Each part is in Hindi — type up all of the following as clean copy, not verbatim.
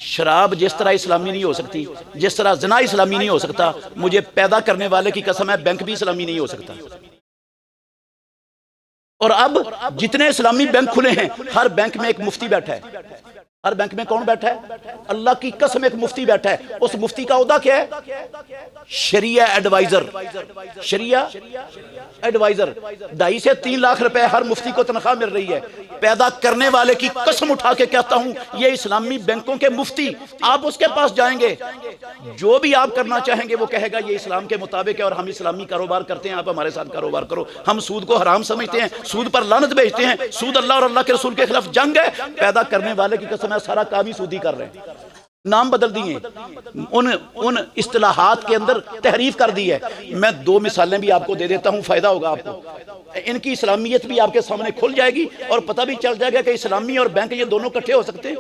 शराब जिस तरह इस्लामी नहीं हो सकती, जिस तरह ज़िना इस्लामी नहीं हो सकता, मुझे पैदा करने वाले की कसम है बैंक भी इस्लामी नहीं हो सकता। और अब जितने इस्लामी बैंक खुले हैं, हर बैंक में एक मुफ्ती बैठा है। हर बैंक में कौन बैठा है? अल्लाह की कसम एक मुफ्ती बैठा है। उस मुफ्ती का ओहदा क्या है? शरिया एडवाइजर। शरिया एडवाइजर। 2.5 से 3 लाख रुपए हर मुफ्ती को तनख्वाह मिल रही है। पैदा करने वाले की कसम उठा के कहता हूं, ये इस्लामी बैंकों के मुफ्ती, आप उसके पास जाएंगे, जो भी आप करना चाहेंगे वो कहेगा ये इस्लाम के मुताबिक है और हम इस्लामी कारोबार करते हैं, आप हमारे साथ कारोबार करो। हम सूद को हराम समझते हैं, सूद पर लानत भेजते हैं, सूद अल्लाह और अल्लाह के रसूल के खिलाफ जंग है। पैदा करने वाले की कसम है, सारा काम ही सूदी कर रहे हैं। नाम बदल दिए, उन इस्तिलाहात के अंदर तहरीफ कर दी है। मैं 2 मिसालें भी आपको दे देता हूं, फायदा होगा आपको। इनकी इस्लामियत भी आपके सामने खुल जाएगी और पता भी चल जाएगा कि इस्लामी और बैंक ये दोनों इकट्ठे हो सकते हैं।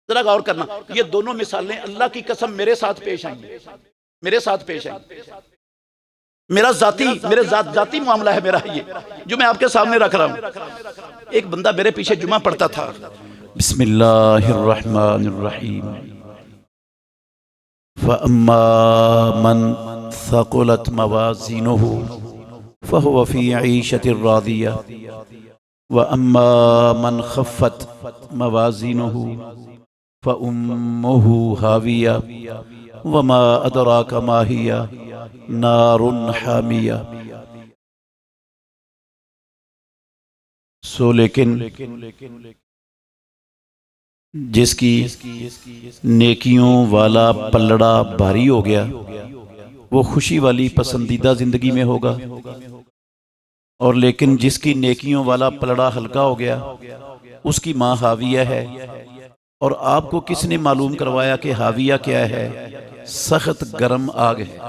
जरा गौर करना, ये दोनों मिसालें अल्लाह की कसम मेरे साथ पेश आई, मेरे साथ पेश आई। मेरे जाती मामला है मेरा ये, जो मैं आपके सामने रख रहा हूं। एक बंदा मेरे पीछे जुमा पढ़ता था। बिस्मिल्लाहिर्रहमानिर्रहीम। फअम्मा मन सक़ुलत मवाज़ीनुहु फ़हुव फ़ी ईशतिर रादिया व अम्मा मन ख़फ़्फ़त मवाज़ीनुहु फ़उम्मुहु हाविया वमा अदराका मा हिया नारुन हामिया। सो लेकिन जिसकी नेकियों वाला पल्लड़ा भारी हो गया, वो खुशी वाली पसंदीदा जिंदगी में होगा। और लेकिन जिसकी नेकियों वाला पल्लड़ा हल्का हो गया, उसकी माँ हाविया है। और आपको किसने मालूम करवाया कि हाविया क्या है? सख्त गर्म आग है।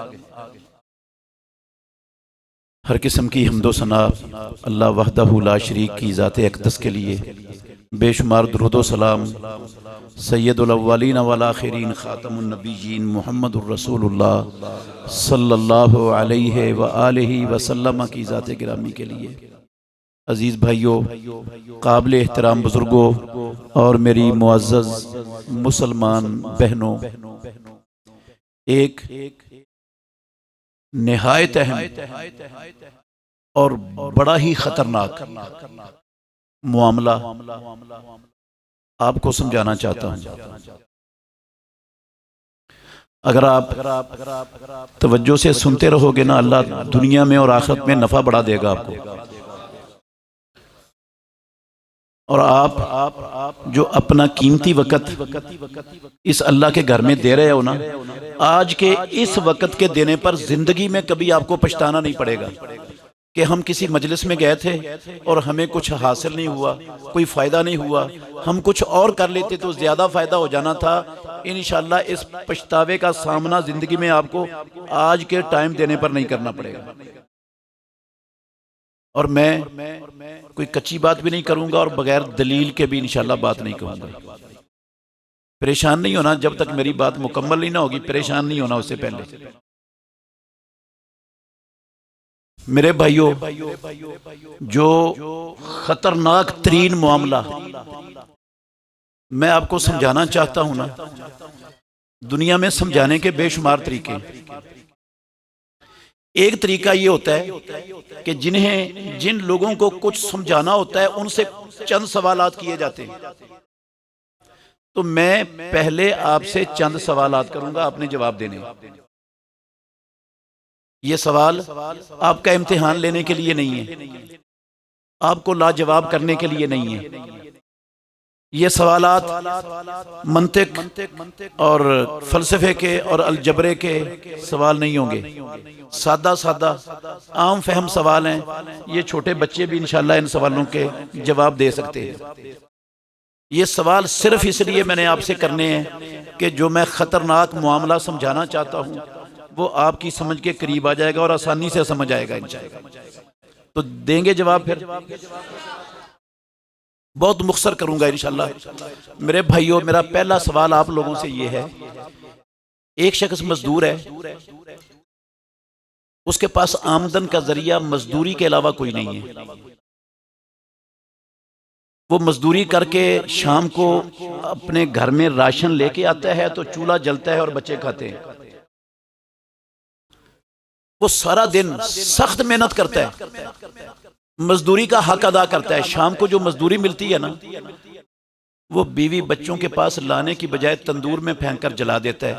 हर किस्म की हम्दो सना अल्लाह वहदहू ला शरीक की ज़ाते अक़दस के लिए। बेशुमार दुरूदो सलाम सैयदुल अव्वलीन वल आखिरीन खातमुन नबिय्यीन मुहम्मदुर रसूलुल्लाह सल्लल्लाहु अलैहि व आलिहि वसल्लम की ज़ाते गिरामी के लिए। अजीज़ भाइयों, काबिल एहतराम बुजुर्गों और मेरी मुअज़्ज़ज़ मुसलमान बहनों, एक निहायत अहम और बड़ा ही खतरनाक मामला आपको समझाना चाहता हूं। अगर आप तवज्जो से सुनते रहोगे ना, अल्लाह दुनिया में और आखिरत में नफा बढ़ा देगा आपको। और आप जो अपना कीमती वक़्त इस अल्लाह के घर में दे रहे हो ना, आज के इस वक़्त के देने पर जिंदगी में कभी आपको पछताना नहीं पड़ेगा कि हम किसी मजलिस में गए थे और हमें कुछ हासिल नहीं हुआ, कोई फ़ायदा नहीं हुआ, हम कुछ और कर लेते तो ज़्यादा फ़ायदा हो जाना था। इंशाअल्लाह इस पछतावे का सामना ज़िंदगी में आपको आज के टाइम देने पर नहीं करना पड़ेगा। और मैं कोई कच्ची बात भी नहीं करूंगा और बगैर दलील के भी इंशाअल्लाह बात नहीं कहूंगा। परेशान नहीं होना, जब तक मेरी बात मुकम्मल नहीं ना होगी, परेशान नहीं होना उससे पहले। मेरे भाइयों, जो खतरनाक तरीन मामला मैं आपको समझाना चाहता हूं ना, दुनिया में समझाने के बेशुमार तरीके। एक तरीका ये होता है कि जिन लोगों को कुछ समझाना होता है उनसे चंद सवालात किए जाते हैं। तो मैं पहले आपसे चंद सवालात करूंगा, आपने जवाब देने। ये सवाल आपका इम्तिहान लेने के लिए नहीं है, आपको लाजवाब करने के लिए नहीं है। ये सवालात मंतिक और फलसफे के और अलजबरे के सवाल नहीं होंगे। सादा आम फहम सवाल हैं। ये छोटे बच्चे भी इंशाल्लाह इन सवालों के जवाब दे सकते हैं। ये सवाल सिर्फ इसलिए मैंने आपसे करने हैं कि जो मैं खतरनाक मामला समझाना चाहता हूँ वो आपकी समझ के करीब आ जाएगा और आसानी से समझ आएगा इंशाल्लाह। तो देंगे जवाब? फिर बहुत मुख्तसर करूंगा इंशाल्लाह। मेरे भाइयों, मेरा पहला सवाल आप लोगों से ये है, एक शख्स मजदूर है, उसके पास आमदन का जरिया मजदूरी के अलावा कोई नहीं है। वो मजदूरी करके शाम को अपने घर में राशन लेके आता है तो चूल्हा जलता है और बच्चे खाते हैं। वो सारा दिन सख्त मेहनत करता है, मजदूरी का हक अदा करता है। शाम को जो मजदूरी मिलती है ना, वो बीवी बच्चों के पास लाने की बजाय तंदूर में फेंक कर जला देता है।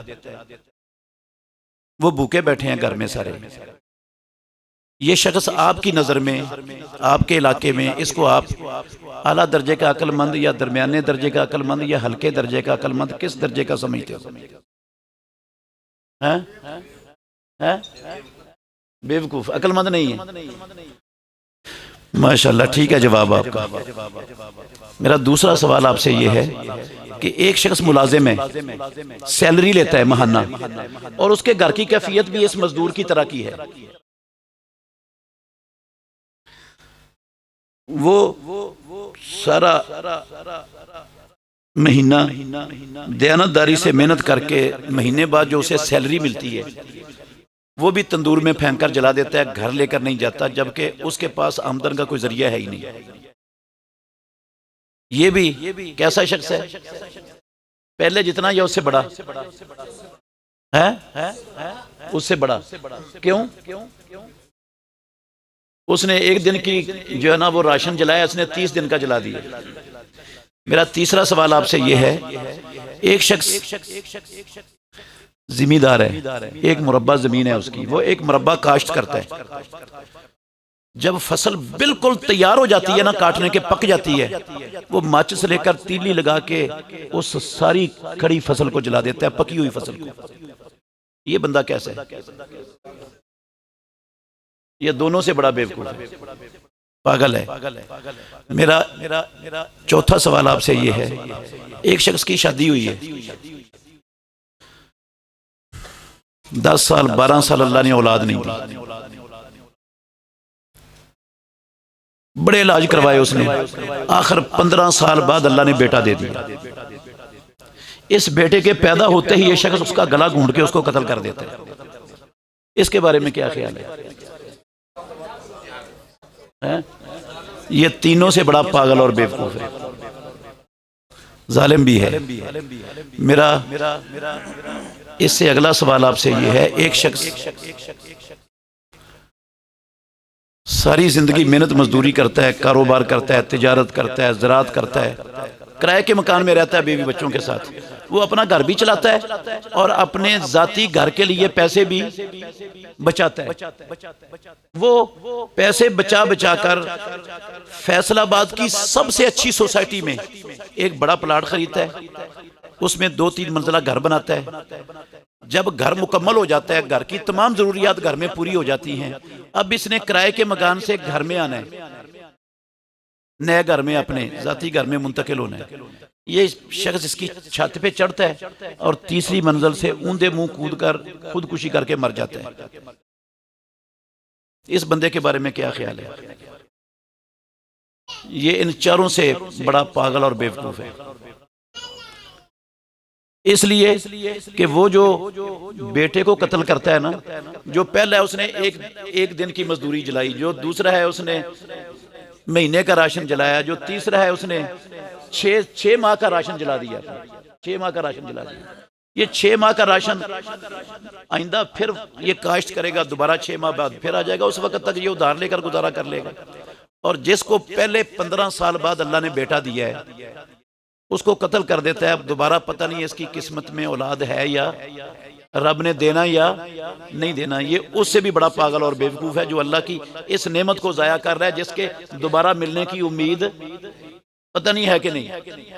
वो भूखे बैठे हैं घर में सारे। ये शख्स आपकी नज़र में, आपके इलाके में, इसको आप आला दर्जे का अक्लमंद या दरमियाने दर्जे का अक्लमंद या हल्के दर्जे का अक्लमंद किस दर्जे का समझते हो? हैं? बेवकूफ, अक्लमंद नहीं है। माशाल्लाह, ठीक है जवाब आपका। मेरा दूसरा सवाल आपसे ये है कि एक शख्स मुलाजिम है, सैलरी लेता है महाना, और उसके घर की कैफियत भी इस मजदूर की तरह की है। वो सारा महीना दयानतदारी से मेहनत करके महीने बाद जो उसे सैलरी मिलती है वो भी तंदूर में फेंक कर जला देता है, घर लेकर नहीं जाता, जबकि उसके पास आमदन का कोई जरिया है ही नहीं। ये भी कैसा शख्स है? पहले जितना या उससे बड़ा है? उससे बड़ा। क्यों? उसने एक दिन की जो है ना वो राशन जलाया, उसने 30 दिन का जला दिया। मेरा तीसरा सवाल आपसे ये है, एक शख्स जिम्मेदार है, एक मुरब्बा जमीन है उसकी, वो एक मुरब्बा काश्त करता है। जब फसल बिल्कुल तैयार हो जाती है ना, काटने के पक जाती है, वो माचिस लेकर तीली लगा के उस सारी खड़ी फसल को जला देता है, पकी हुई फसल को। ये बंदा कैसा है? ये दोनों से बड़ा बेवकूफ है, पागल है। मेरा चौथा सवाल आपसे ये है, एक शख्स की शादी हुई है, 10 साल 12 साल अल्लाह ने औलाद नहीं दी, बड़े इलाज करवाए उसने, आखिर 15 साल बाद अल्लाह ने बेटा दे दिया। इस बेटे के पैदा होते ही ये शख्स उसका गला घूंट के उसको कत्ल कर देता है। इसके बारे में क्या ख्याल है? ये तीनों से बड़ा पागल और बेवकूफ है, जालिम भी है। मेरा इससे अगला सवाल आपसे ये है, एक शख्स सारी जिंदगी मेहनत मजदूरी करता है, कारोबार करता है, तिजारत करता है, ज़राअत करता है, किराए के मकान में रहता है बीवी बच्चों के साथ, वो अपना घर भी चलाता है और अपने जाती घर के लिए पैसे भी बचाता है। वो पैसे बचा बचा कर फैसलाबाद की सबसे अच्छी सोसाइटी में एक बड़ा प्लाट खरीदता है, उसमें 2-3 मंजिला घर बनाता है। जब घर मुकम्मल हो जाता है, घर की तमाम जरूरियात घर में पूरी हो जाती हैं, अब इसने किराए के मकान से घर में आना है, नए घर में अपने जाती घर में मुंतकिल होना है। ये शख्स इसकी छत पे चढ़ता है और तीसरी मंजिल से ऊंधे मुंह कूद कर खुदकुशी करके मर जाता है। इस बंदे के बारे में क्या ख्याल है? ये इन चारों से बड़ा पागल और बेवकूफ है, इसलिए कि वो जो बेटे को कत्ल करता है ना, जो पहला है उसने एक दिन की मजदूरी जलाई, जो दूसरा है उसने महीने का राशन जलाया, जो तीसरा है उसने 6 माह का राशन जला दिया। 6 माह का राशन जला दिया। ये 6 माह का राशन आइंदा फिर ये काश्त करेगा, दोबारा 6 माह बाद फिर आ जाएगा, उस वक्त तक ये उधार लेकर गुजारा कर लेगा। और जिसको पहले 15 साल बाद अल्लाह ने बेटा दिया है उसको कत्ल कर देता है। अब दोबारा पता नहीं इसकी किस्मत में औलाद है या रब ने देना या नहीं देना। ये उससे भी बड़ा पागल और बेवकूफ है जो अल्लाह की इस नेमत को जाया कर रहा है, जिसके दोबारा मिलने की उम्मीद पता नहीं है कि नहीं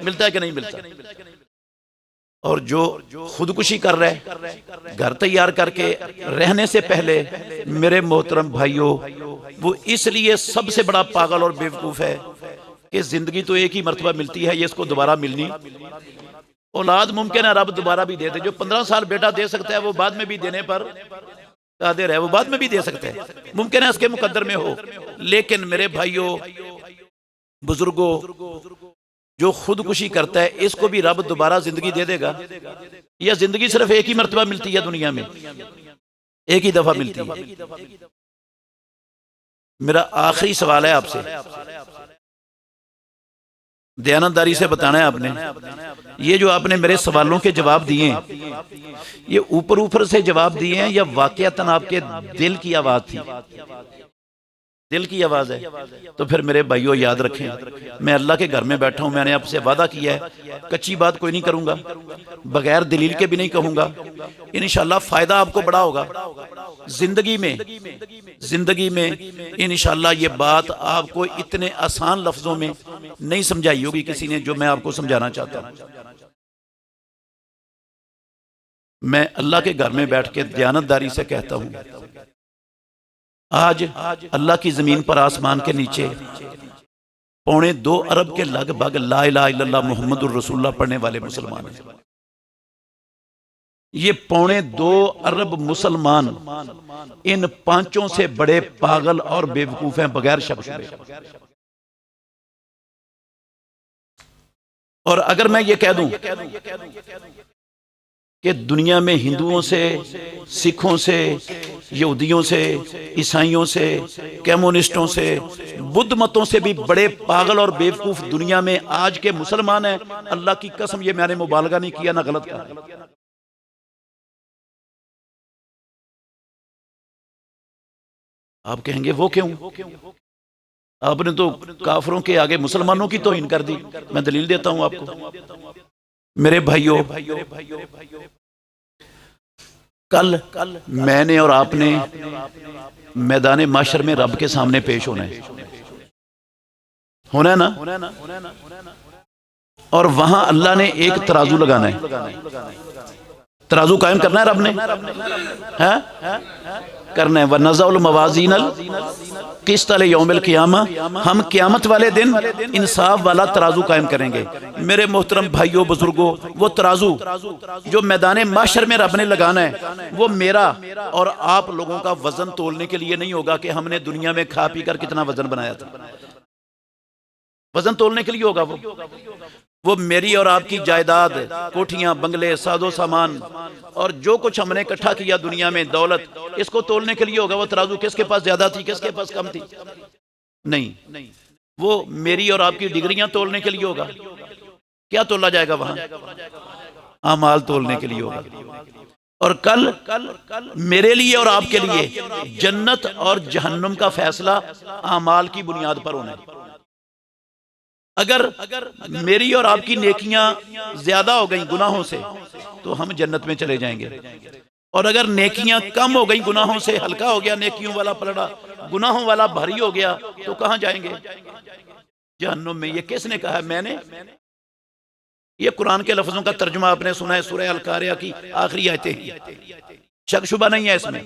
मिलता है कि नहीं मिलता। और जो खुदकुशी कर रहा है घर तैयार करके रहने से पहले, मेरे मोहतरम भाइयों, वो इसलिए सबसे बड़ा पागल और बेवकूफ है कि जिंदगी तो एक ही मर्तबा मिलती है, ये इसको दोबारा मिलनी। औलाद मुमकिन है रब दोबारा भी दे दे, जो 15 साल बेटा दे सकता है वो बाद में भी देने पर कादिर है, वो बाद में भी दे सकते हैं, मुमकिन है इसके मुकद्दर में हो। लेकिन मेरे भाइयों बुजुर्गों, जो खुदकुशी करता है इसको भी रब दोबारा जिंदगी दे देगा? यह जिंदगी सिर्फ एक ही मर्तबा मिलती है दुनिया में, एक ही दफा मिलती है। मेरा आखिरी सवाल है आपसे, दयानतदारी से बताना है आपने। ये जो आपने मेरे सवालों के जवाब दिए, ये ऊपर ऊपर से जवाब दिए हैं या वाकयातन आपके दिल की आवाज थी? दिल की आवाज है। तो फिर मेरे भाइयों याद रखें, मैं अल्लाह के घर में बैठा हूं, मैंने आपसे वादा किया है कच्ची बात कोई नहीं करूंगा, बगैर दलील के भी नहीं कहूंगा। इंशाल्लाह फायदा आपको बड़ा होगा जिंदगी में इंशाल्लाह। ये बात आपको इतने आसान लफ्जों में नहीं समझाई होगी किसी ने जो मैं आपको समझाना चाहता हूं। मैं अल्लाह के घर में बैठ के दयानतदारी से कहता हूं, आज अल्लाह की जमीन पर आसमान के नीचे 2.25 अरब के लगभग ला इलाहा इल्लल्लाह मुहम्मदुर रसूलुल्लाह पढ़ने वाले मुसलमान हैं। ये 2.25 अरब मुसलमान इन 5 से बड़े पागल और बेवकूफ हैं बगैर शक शुबे। और अगर मैं ये कह दूं कि दुनिया में हिंदुओं से, सिखों से, यहूदियों से, ईसाइयों से, कम्युनिस्टों से, बुद्ध मतों से भी बड़े पागल और बेवकूफ दुनिया में आज के मुसलमान हैं, अल्लाह की कसम ये मैंने मुबालगा नहीं किया ना गलत कहा। आप कहेंगे वो क्यों? आपने तो काफरों के आगे मुसलमानों की तौहीन कर दी। मैं दलील देता हूं आपको। मेरे भाइयों, कल मैंने और आपने मैदान माशर में रब के सामने पेश होना है ना? और वहां अल्लाह ने एक तराजू लगाना है, तराजू कायम करना है रब ने, है करना है। वनज़उल मवाज़ीनल क़िस्त यौमिल क़ियामा, हम क़यामत वाले दिन इंसाफ वाला तराजू कायम करेंगे। मेरे मोहतरम भाइयों बुजुर्गों, वो तराजू जो मैदान माशर में रब ने लगाना है वो मेरा और आप लोगों का वजन तोलने के लिए नहीं होगा कि हमने दुनिया में खा पी कर कितना वजन बनाया था। वजन तोलने के लिए होगा वो मेरी और आपकी जायदाद, कोठियां, बंगले, सादो सामान और जो कुछ हमने इकट्ठा किया दुनिया में, दौलत, इसको तोलने के लिए होगा वो तराजू। किसके पास ज्यादा थी, किसके पास कम थी? नहीं, वो मेरी और आपकी डिग्रियां तोलने के लिए होगा। क्या तोला जाएगा वहां? आमाल तोलने के लिए होगा। और कल मेरे लिए और आपके लिए जन्नत और जहन्नुम का फैसला आमाल की बुनियाद पर होना है। अगर मेरी और आपकी नेकियां ज्यादा हो गई गुनाहों से तो हम जन्नत में चले जाएंगे, और अगर नेकियां कम हो गई गुनाहों से, हल्का हो गया नेकियों वाला पलड़ा, गुनाहों वाला भारी हो गया, तो कहां जाएंगे? जहन्नुम में। ये किसने कहा? मैंने। ये कुरान के लफ्जों का तर्जुमा आपने सुना है, सूरह अल-कारिया की आखिरी आयतें, शक शुबा नहीं है इसमें।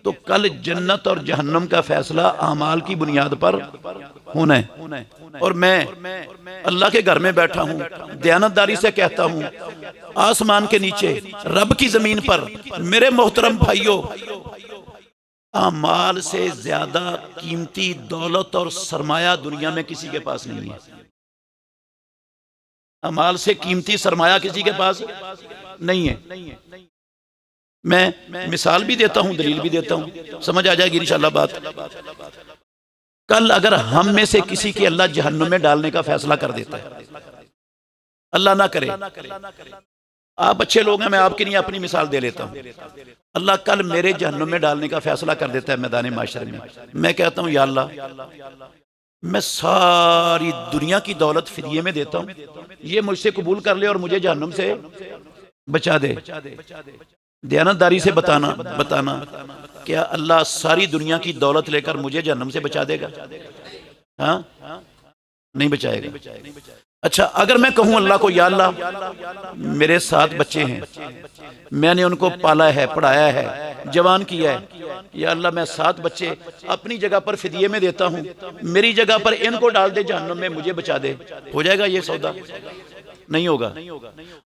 तो कल जन्नत और जहन्नम का फैसला आमाल की बुनियाद पर होना है। और मैं अल्लाह के घर में बैठा हूं, दयानतदारी से कहता हूं, आसमान के नीचे रब की जमीन पर मेरे मोहतरम भाइयों, आमाल से ज्यादा कीमती दौलत और सरमाया दुनिया में किसी के पास नहीं है। अमाल से कीमती सरमाया किसी के पास नहीं है। मैं मिसाल भी देता हूं, दलील भी देता हूं, समझ आ जाएगी इंशाल्लाह बात। कल अगर हम में से किसी के अल्लाह जहन्नुम में डालने का फैसला कर देता है, अल्लाह ना करे, आप अच्छे लोग हैं, मैं आपकी नहीं अपनी मिसाल दे लेता हूं, अल्लाह कल मेरे जहन्नुम में डालने का फैसला कर देता है मैदान माशर में। मैं कहता हूं या अल्लाह, मैं सारी दुनिया की दौलत फिदिये में देता हूं, ये मुझसे कबूल कर ले और मुझे जहन्नुम से बचा दे। दयानतदारी से बताना क्या अल्लाह सारी दुनिया की दौलत लेकर मुझे जहन्नम से बचा देगा? हाँ, नहीं बचाएगा। अच्छा, अगर मैं कहूं अल्लाह को, या अल्लाह मेरे 7 बच्चे हैं, मैंने उनको पाला है, पढ़ाया है, जवान किया है, या अल्लाह मैं 7 बच्चे अपनी जगह पर फिदिये में देता हूं, मेरी जगह पर इनको डाल दे जहन्नम में, मुझे बचा दे, हो जाएगा ये सौदा? नहीं होगा।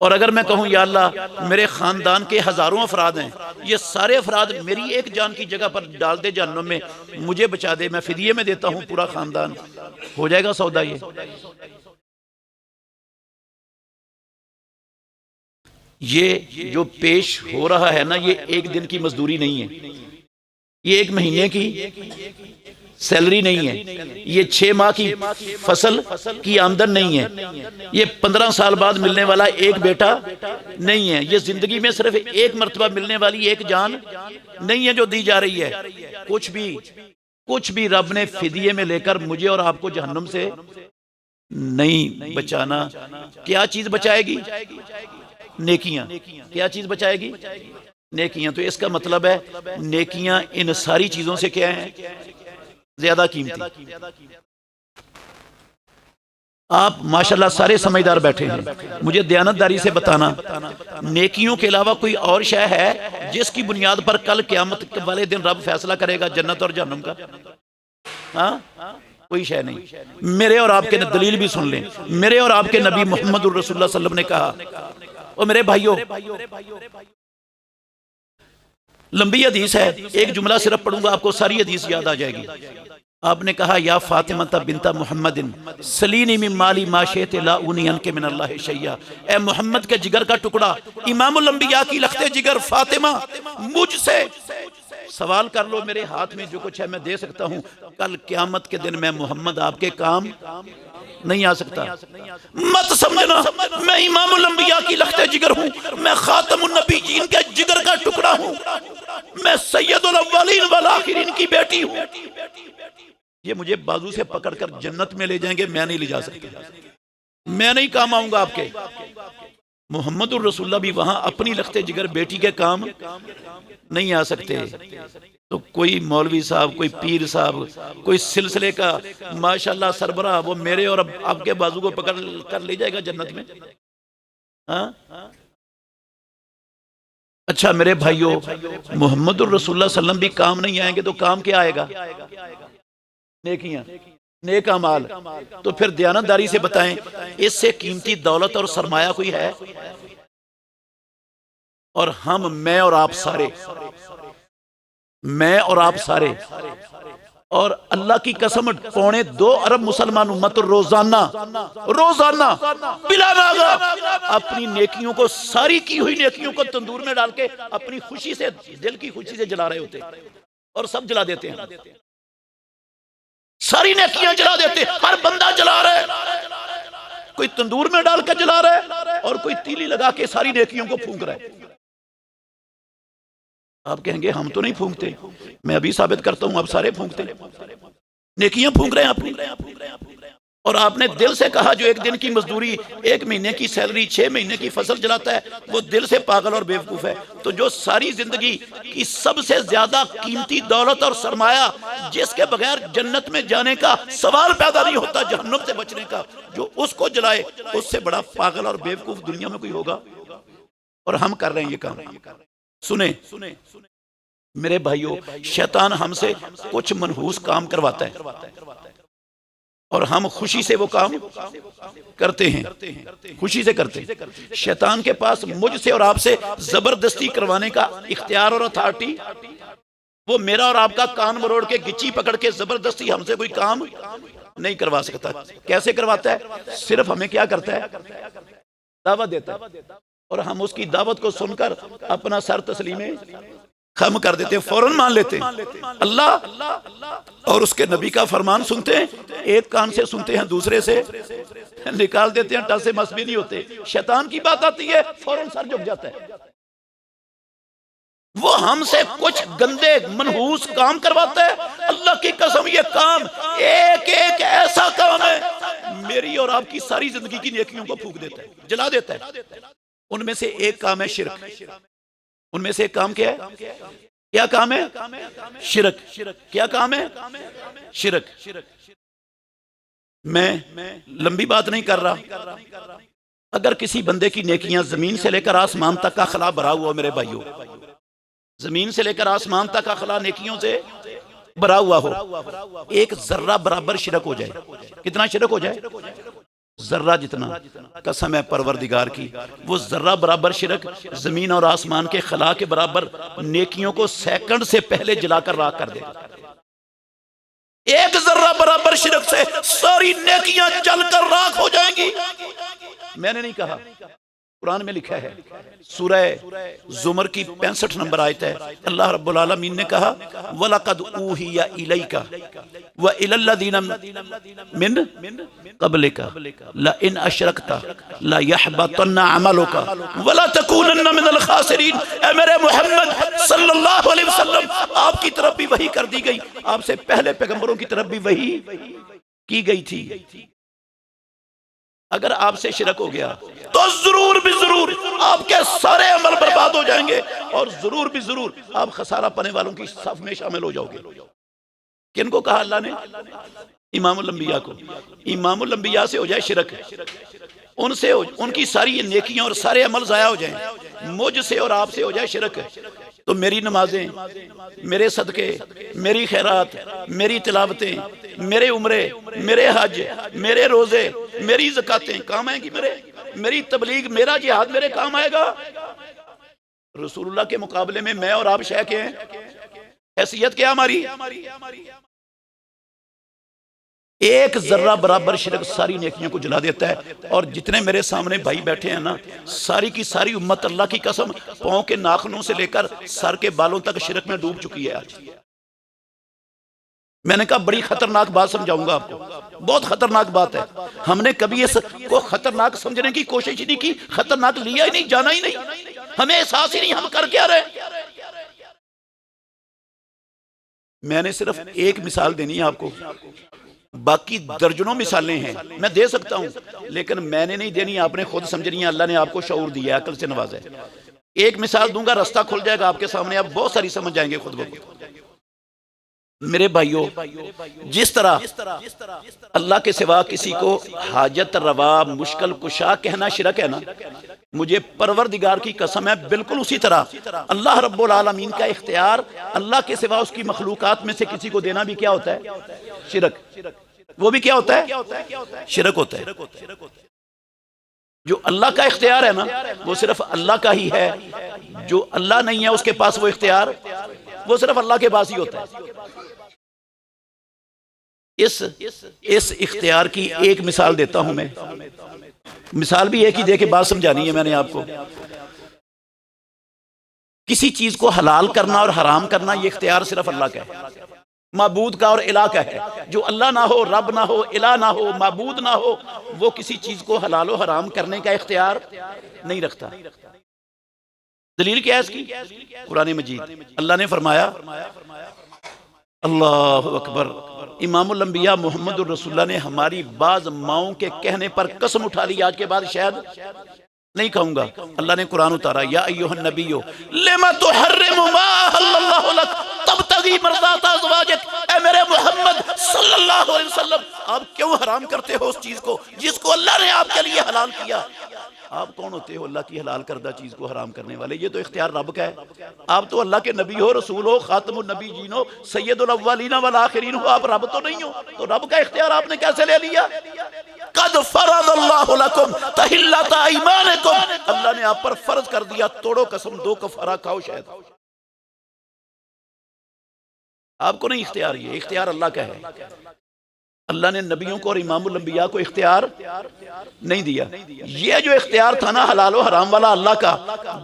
और अगर मैं कहूं या अल्लाह मेरे खानदान के हजारों अफराद हैं, ये सारे अफराद मेरी एक जान की जगह पर डाल दे जहन्नुम में, मुझे बचा दे, मैं फिदिये में देता हूं पूरा खानदान, हो जाएगा सौदा ये जो पेश हो रहा है ना, ये एक दिन की मजदूरी नहीं है, ये 1 महीने की, सैलरी नहीं है, ये 6 माह की फसल की आमदन नहीं है, ये 15 साल बाद मिलने वाला एक बेटा नहीं है, ये जिंदगी में सिर्फ एक मर्तबा मिलने वाली एक जान नहीं है जो दी जा रही है। कुछ भी रब ने फिदिये में लेकर मुझे और आपको जहन्नुम से नहीं बचाना। क्या चीज बचाएगी? नेकियां। क्या चीज बचाएगी? नेकियां। तो इसका मतलब है नेकियां इन सारी चीजों से क्या है? ज्यादा कीमती। आप माशाल्लाह सारे समझदार बैठे हैं, मुझे दयानतदारी से बताना, नेकियों के अलावा कोई और शय है जिसकी बुनियाद पर कल क़यामत वाले दिन रब फैसला करेगा जन्नत और जहन्नुम का? हाँ, कोई शय नहीं। मेरे और आपके दलील भी सुन लें। मेरे और आपके नबी मोहम्मद रसूलुल्लाह सल्लल्लाहु अलैहि वसल्लम ने कहा, और मेरे भाइयों, लंबी हदीस है, एक जुमला सिर्फ पढ़ूंगा, आपको सारी हदीस याद आ जाएगी। आपने कहा, या फातिमा बिनता मुहम्मदिन सलीनी मिन माली मा शि'त ला उनी अनके मिन अल्लाह शैया। ए मोहम्मद के जिगर का टुकड़ा, इमामुल अंबिया की लख्ते जिगर फातिमा, मुझसे सवाल कर लो, मेरे हाथ में जो कुछ है मैं दे सकता हूं। कल क़यामत के दिन मैं मोहम्मद आपके काम नहीं आ सकता। मत समझना मैं इमामुल अंबिया की लख्ते जिगर हूं, मैं खातमुन नबीयीन के जिगर का टुकड़ा हूं, मैं सैयदुल अव्वलीन वल आखिरीन की बेटी हूं। ये मुझे बाजू से पकड़कर जन्नत में ले जाएंगे, मैं नहीं ले जा सकता, मैं नहीं काम आऊंगा आपके। मोहम्मदुर रसूलुल्लाह भी वहां अपनी लख्ते जिगर बेटी के काम नहीं आ सकते। तो कोई मौलवी साहब, कोई पीर साहब, कोई सिलसिले का माशाल्लाह सरबराह, वो मेरे और आपके बाजू को पकड़ कर ले जाएगा जन्नत में? हाँ? अच्छा मेरे भाइयों, मोहम्मदुर रसूलुल्लाह सल्लम भी काम नहीं आएंगे तो काम क्या आएगा? नेकियां, नेक अमाल। तो फिर दयानतदारी से बताएं, इससे कीमती दौलत और सरमाया कोई है? और हम, मैं और आप सारे, और अल्लाह की कसम 2.25 अरब मुसलमान उम्मत रोजाना बिला नागा अपनी नेकियों को, सारी की हुई नेकियों को तंदूर में डाल के अपनी खुशी से, दिल की खुशी से जला रहे होते, और सब जला देते हैं। सारी नेकियां जला देते, हर बंदा जला रहा है, कोई तंदूर में डाल के जला रहा है और कोई तीली लगा के सारी नेकियों को फूंक रहा है। आप कहेंगे हम तो नहीं फूंकते, मैं अभी साबित करता हूं, आप सारे फूंकते हैं, नेकियां फूंक रहे हैं आप। और आपने दिल से कहा, जो एक दिन की मजदूरी, 1 महीने की सैलरी, 6 महीने की फसल जलाता है, वो दिल से पागल और बेवकूफ है। तो जो सारी जिंदगी की सबसे ज्यादा कीमती दौलत और सरमाया, जिसके बगैर जन्नत में जाने का सवाल पैदा नहीं होता, जहन्नुम से बचने का, जो उसको जलाए, उससे बड़ा पागल और बेवकूफ दुनिया में कोई होगा? और हम कर रहे हैं ये काम। सुने मेरे भाइयों, शैतान हमसे कुछ मनहूस काम करवाता है और हम खुशी से वो काम करते हैं, खुशी से करते हैं। शैतान के पास मुझसे और आपसे जबरदस्ती करवाने का इख्तियार और अथॉरिटी, वो मेरा और आपका कान मरोड़ के, गिच्ची पकड़ के जबरदस्ती हमसे कोई काम नहीं करवा सकता। कैसे करवाता है? सिर्फ हमें क्या करता है? दावत देता है, और हम उसकी दावत को सुनकर अपना सर तस्लीमे खम कर देते हैं, फौरन मान लेते हैं। अल्लाह और उसके नबी का फरमान सुनते हैं, एक कान से सुनते हैं, दूसरे से निकाल देते हैं, टस से मस भी नहीं होते। शैतान की बात आती है, फौरन सर झुक जाता है। वो हमसे कुछ गंदे मनहूस काम करवाता है। अल्लाह की कसम, ये काम एक एक ऐसा काम है, मेरी और आपकी सारी जिंदगी की नेकियों को फूंक देता है, जला देता है। उनमें से एक काम है शिरक। उनमें से एक काम क्या है? क्या काम है? शिरक। क्या काम है? शिरक। मैं लंबी बात नहीं कर रहा। अगर किसी बंदे की नेकियां जमीन से लेकर आसमान तक का खला भरा हुआ, मेरे भाइयों, जमीन से लेकर आसमान तक का खला नेकियों से भरा हुआ हो, एक जर्रा बराबर शिरक हो जाए, कितना शिरक हो जाए? जर्रा जितना। कसम है परवरदिगार की, वो जर्रा बराबर शिरक जमीन और आसमान के खला के बराबर नेकियों को सेकंड से पहले जलाकर राख कर देगा। एक जर्रा बराबर शिरक से सारी नेकियां जलकर राख हो जाएंगी। मैंने नहीं कहा, कुरान में लिखा है, सूरह जुमर की 65 नंबर आयत है। अल्लाह रब्बुल आलमीन ने कहा वलक़द ऊहिया इलैका व इलल्लज़ीना मिन क़ब्लिका ला इन अशरकता ला यहबतन्ना अमलुका वला तकूनन्ना मिनल खासिरीन। ऐ मेरे मोहम्मद सल्लल्लाहु अलैहि वसल्लम, आपकी तरफ भी वही कर दी गई, आपसे पहले पैगंबरों की तरफ भी वही की गई थी। अगर आपसे शिरक हो गया तो जरूर भी जरूर आपके सारे अमल बर्बाद हो जाएंगे और जरूर भी जरूर आप खसारा पाने वालों की सफ में शामिल हो जाओगे। किनको कहा अल्लाह ने? इमामुल अंबिया को। इमामुल अंबिया से हो जाए शिरक, उनसे उनकी सारी नेकियां और सारे अमल जाया हो जाएं, मुझसे और आपसे हो जाए शिरक, तो मेरी नमाजें, मेरे सदके, मेरी खैरात, मेरी तिलावतें, मेरे उम्रे, मेरे हज, मेरे रोजे, मेरी ज़कातें काम आएंगी? मेरी तबलीग, मेरा जिहाद मेरे काम आएगा? रसूलुल्लाह के मुकाबले में मैं और आप शय के हैं, हैसियत क्या हमारी? एक जर्रा बराबर शिरक सारी नेकियों को जला देता है। और जितने मेरे सामने भाई बैठे हैं ना, सारी की सारी उम्मत अल्लाह की कसम पांव के नाखूनों से लेकर सर के बालों तक शिरक में डूब चुकी है आज। मैंने कहा बड़ी खतरनाक बात समझाऊंगा आपको, बहुत खतरनाक बात है। हमने कभी इसको खतरनाक समझने की कोशिश ही नहीं की, खतरनाक लिया ही नहीं, जाना ही नहीं, हमें एहसास ही नहीं हम कर क्या रहे। मैंने सिर्फ एक मिसाल देनी है आपको, बाकी दर्जनों मिसालें हैं, मैं दे सकता हूं, लेकिन मैंने नहीं देनी, आपने खुद समझनी है। अल्लाह ने आपको शऊर दिया है, अकल से नवाजा है। एक मिसाल दूंगा, रास्ता खुल जाएगा आपके सामने, आप बहुत सारी समझ जाएंगे खुद ब खुद। मेरे भाइयों, जिस तरह अल्लाह के सिवा किसी को हाजत रवा, मुश्किल कुशा कहना शिरक है ना, मुझे परवरदिगार की कसम है बिल्कुल उसी तरह अल्लाह रब्बुल आलमीन का इख्तियार अल्लाह के सिवा उसकी मखलूकात में से किसी को देना भी क्या होता है? शिरक। वो भी क्या होता है? शिरक होता है। जो अल्लाह का इख्तियार है ना, वो सिर्फ अल्लाह का ही है। जो अल्लाह नहीं है उसके पास वो इख्तियार, वो सिर्फ अल्लाह के पास ही होता है। इस इख्तियार की एक मिसाल देता हूं मैं, मिसाल भी एक ही दे के बात समझानी है मैंने आपको। किसी चीज को हलाल करना और हराम करना, ये इख्तियार सिर्फ अल्लाह का है, माबूद का और इला का है। जो अल्लाह ना हो, रब ना हो, इला ना हो, माबूद ना हो, वो किसी चीज को हलाल और हराम करने का इख्तियार नहीं रखता। दलील क्या है इसकी? कुरान मजीद। अल्लाह ने फरमाया, अल्लाहु अकबर, इमामुल अंबिया मोहम्मद रसूलुल्लाह ने हमारी बाज माओं के कहने पर कसम उठा ली, आज के बाद शायद नहीं कहूंगा। अल्लाह ने कुरान उतारा, या अय्युहन नबिय्यो लिमा तुहर्रिमु मा अहल्लल्लाहु लक तब्तगी मर्ज़ात अज़वाजिक। ऐ मेरे मोहम्मद सल्लल्लाहु अलैहि वसल्लम, आप क्यों हराम करते हो उस चीज को जिसको अल्लाह ने आपके लिए हलाल किया? आप कौन होते हो अल्लाह की हलाल करदा चीज को हराम करने वाले? ये तो इख्तियार रब का है। आप तो अल्लाह के नबी हो, रसूल हो, खातमुन नबीयीन हो, सैयदुल अव्वलीन वल आखिरीन हो, आप रब तो नहीं हो। तो रब का इख्तियार आपने कैसे ले लिया? कद फरदल्लाहु लकुम तहिल्लता ईमानिकुम, अल्लाह ने आप पर फर्ज कर दिया, तोड़ो कसम, दो कफारा खाओ शहद। आपको नहीं इख्तियार, ये इख्तियार अल्लाह का है। अल्लाह ने नबियों को और इमामुल अंबिया को इख्तियार नहीं दिया। ये जो इख्तियार था ना हलाल और हराम वाला अल्लाह का,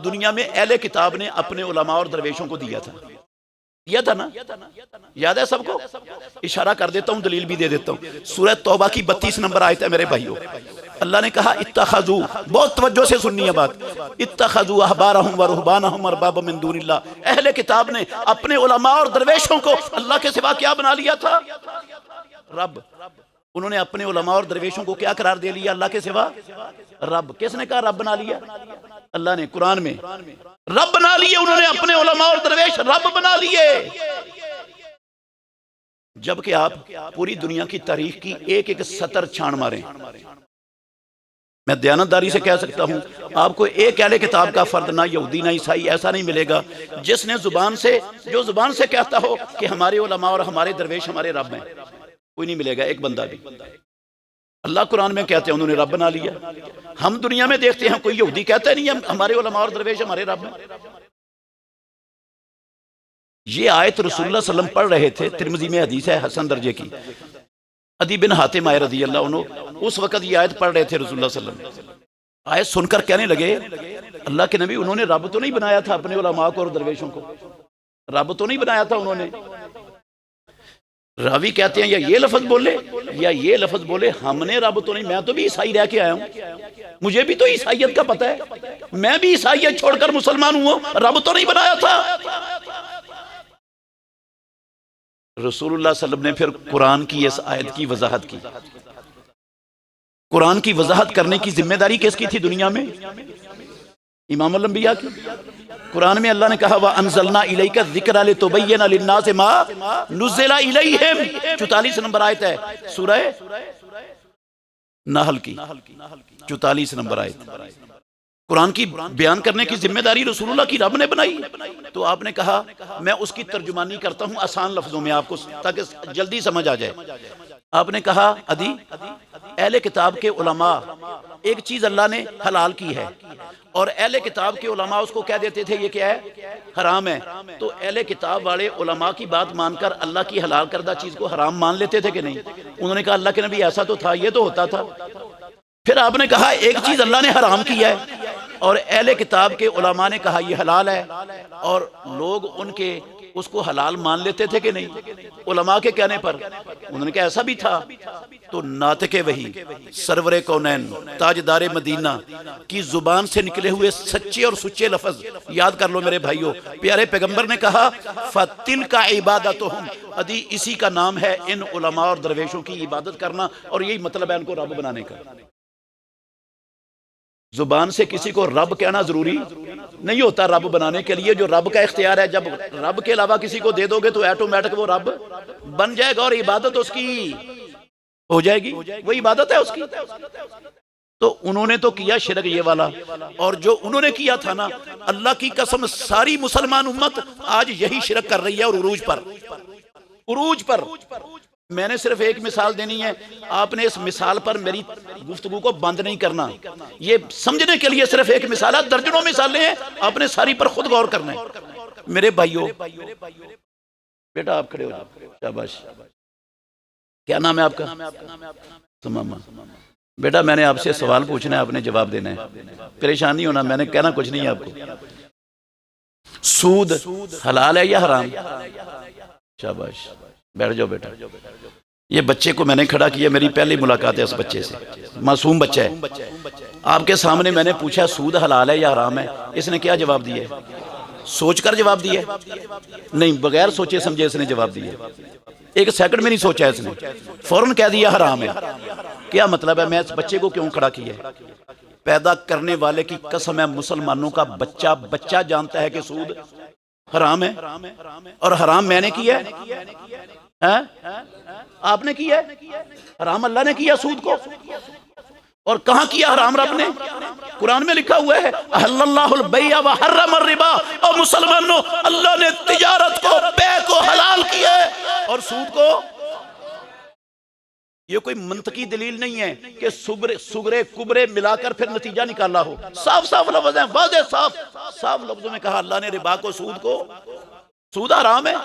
दुनिया में अहले किताब ने अपने उलमा और दरवेशों को दिया था ना, याद है सबको? इशारा कर देता हूं, दलील भी दे देता हूं। सूरह तौबा की 32 नंबर आयत है मेरे भाइयों। अल्लाह ने कहा इत्तखज़ू, बहुत तवज्जो से सुननी है बात, इत्तखज़ू अहबारहुम व रुहबानहुम अरबाबा मिन दूनिल्लाह। अहले किताब ने अपने उलमा और दरवेशों को अल्लाह के सिवा क्या बना लिया था? रब। उन्होंने अपने उलमा और दरवेशों को क्या करार दे लिया? अल्लाह के सिवा रब। किसने कहा रब बना लिया? अल्लाह ने कुरान में रब बना लिए। उन्होंने अपने उलमा और दरवेश रब बना लिए। जबकि आप पूरी दुनिया की तारीख की एक एक सतर छान मारें, मैं दयानतदारी से कह सकता हूं, आपको एक अहले किताब का फर्द, ना यहूदी ना ईसाई, ऐसा नहीं मिलेगा जिसने जो जुबान से कहता हो कि हमारे उलमा और हमारे दरवेश हमारे रब हैं। कोई नहीं मिलेगा, एक बंदा भी। अल्लाह कुरान में कहते हैं उन्होंने रब बना लिया। हम दुनिया में देखते हैं कोई यहूदी कहता नहीं है हमारे उलमा और दरवेश हमारे रब हैं। ये आयत रसूलुल्लाह सल्लल्लाहु अलैहि वसल्लम पढ़ रहे थे, तिरमिज़ी में हदीस है हसन दर्जे की। अदी बिन हातिम रज़ी अल्लाह अन्हु उस वक्त ये आयत पढ़ रहे थे रसूलुल्लाह सल्लल्लाहु अलैहि वसल्लम। आयत सुनकर कहने लगे अल्लाह के नबी उन्होंने रब तो नहीं बनाया था अपने उलमा को और दरवेशों को, रब तो नहीं बनाया था उन्होंने। रावी कहते हैं या ये लफ्ज बोले या ये लफ्ज बोले हमने रब तो नहीं, मैं तो भी ईसाई रह के आया हूं, मुझे भी तो ईसाइयत का पता है, मैं भी ईसाइयत छोड़कर मुसलमान हुआ, रब तो नहीं बनाया था। रसूलुल्लाह सल्लल्लाहु अलैहि वसल्लम ने फिर कुरान की इस आयत की वजाहत की। कुरान की वजाहत करने की जिम्मेदारी किसकी थी दुनिया में? इमाम अल अंबिया की। कुरान में अल्लाह ने कहा व अनज़लना इलैका ज़िक्रा लितुबय्यिना लिन्नास मा नुज़िला इलैहिम, 44 नंबर आयत है सूरह नहल की, 44 नंबर आयत। कुरान की बयान करने की जिम्मेदारी रसूलुल्लाह की रब ने बनाई। तो आपने कहा मैं उसकी तर्जुमानी करता हूं आसान लफ्जों में आपको ताकि जल्दी समझ आ जाए। आपने कहा अदी अहले किताब के उलमा एक चीज अल्लाह ने हलाल की है और अहले किताब के उलमा उसको कह देते थे ये क्या है, हराम है। तो अहले किताब वाले उलमा की बात मानकर अल्लाह की हलाल करदा चीज को हराम मान लेते थे कि नहीं? उन्होंने कहा अल्लाह के नबी ऐसा तो था, ये तो होता था। फिर आपने कहा एक चीज अल्लाह ने हराम की है और अहले किताब के उलमा ने कहा ये हलाल है और लोग उनके उसको हलाल मान लेते थे कि नहीं उलमा के कहने पर? उन्होंने कहा ऐसा भी था। तो नातिके वही सरवरे कौनैन ताजदारे मदीना की जुबान से निकले हुए सच्चे और सुच्चे लफ्ज याद कर लो मेरे भाइयों। प्यारे पैगंबर ने कहा फतिल का इबादतुहुम, अदी इसी का नाम है इन उलमा और दरवेशों की इबादत करना, और यही मतलब है इनको रब बनाने का। जुबान से किसी को रब कहना जरूरी नहीं होता रब बनाने के लिए, जो रब का इख्तियार है। जब रब के अलावा किसी को दे दोगे तो ऑटोमेटिक वो रब बन जाएगा और इबादत उसकी हो जाएगी, वो इबादत है उसकी। तो उन्होंने तो किया शिरक ये वाला, और जो उन्होंने किया था ना, अल्लाह की कसम सारी मुसलमान उम्मत आज यही शिरक कर रही है। और उरूज पर मैंने सिर्फ एक मिसाल देनी है, आपने इस मिसाल पर मेरी गुफ्तगू को बंद नहीं करना। ये समझने के लिए सिर्फ एक मिसाल है, दर्जनों मिसालें हैं, आपने सारी पर खुद गौर करना है। मेरे भाइयों, बेटा आप खड़े हो जाओ, शाबाश। क्या नाम है आपका? सुमामा। बेटा मैंने आपसे सवाल पूछना है, आपने जवाब देना है, परेशान नहीं होना, मैंने कहना कुछ नहीं है आपको। सूद हलाल है या हराम? शाबाश, बैठ जाओ बेटा। ये बच्चे को मैंने खड़ा किया, मेरी पहली मुलाकात है इस बच्चे से, मासूम बच्चा है। आपके सामने मैंने पूछा सूद हलाल है या हराम है, इसने क्या जवाब दिया? सोचकर जवाब दिया? नहीं, बगैर सोचे समझे इसने जवाब दिया। एक सेकंड में नहीं सोचा इसने, फौरन कह दिया हराम है। क्या मतलब है? मैं इस बच्चे को क्यों खड़ा किया? पैदा करने वाले की कसम है, मुसलमानों का बच्चा जानता है कि सूद हराम है, और हराम मैंने किया है, आपने किया है? हराम अल्लाह ने किया सूद को। और कहां किया हराम रब ने? कुरान में लिखा हुआ है अहल्लल्लाहुल बैअ व हर्रमर रिबा, और मुसलमानों अल्लाह ने तिजारत को, बै को हलाल किया है और सूद को। ये कोई मंतकी दलील नहीं है कि सुगरे कुबरे मिलाकर फिर नतीजा निकाला हो। साफ साफ लफ्ज है, वाज़ेह साफ लफ्जों में कहा अल्लाह ने रिबा को, सूद को। सूद हराम है।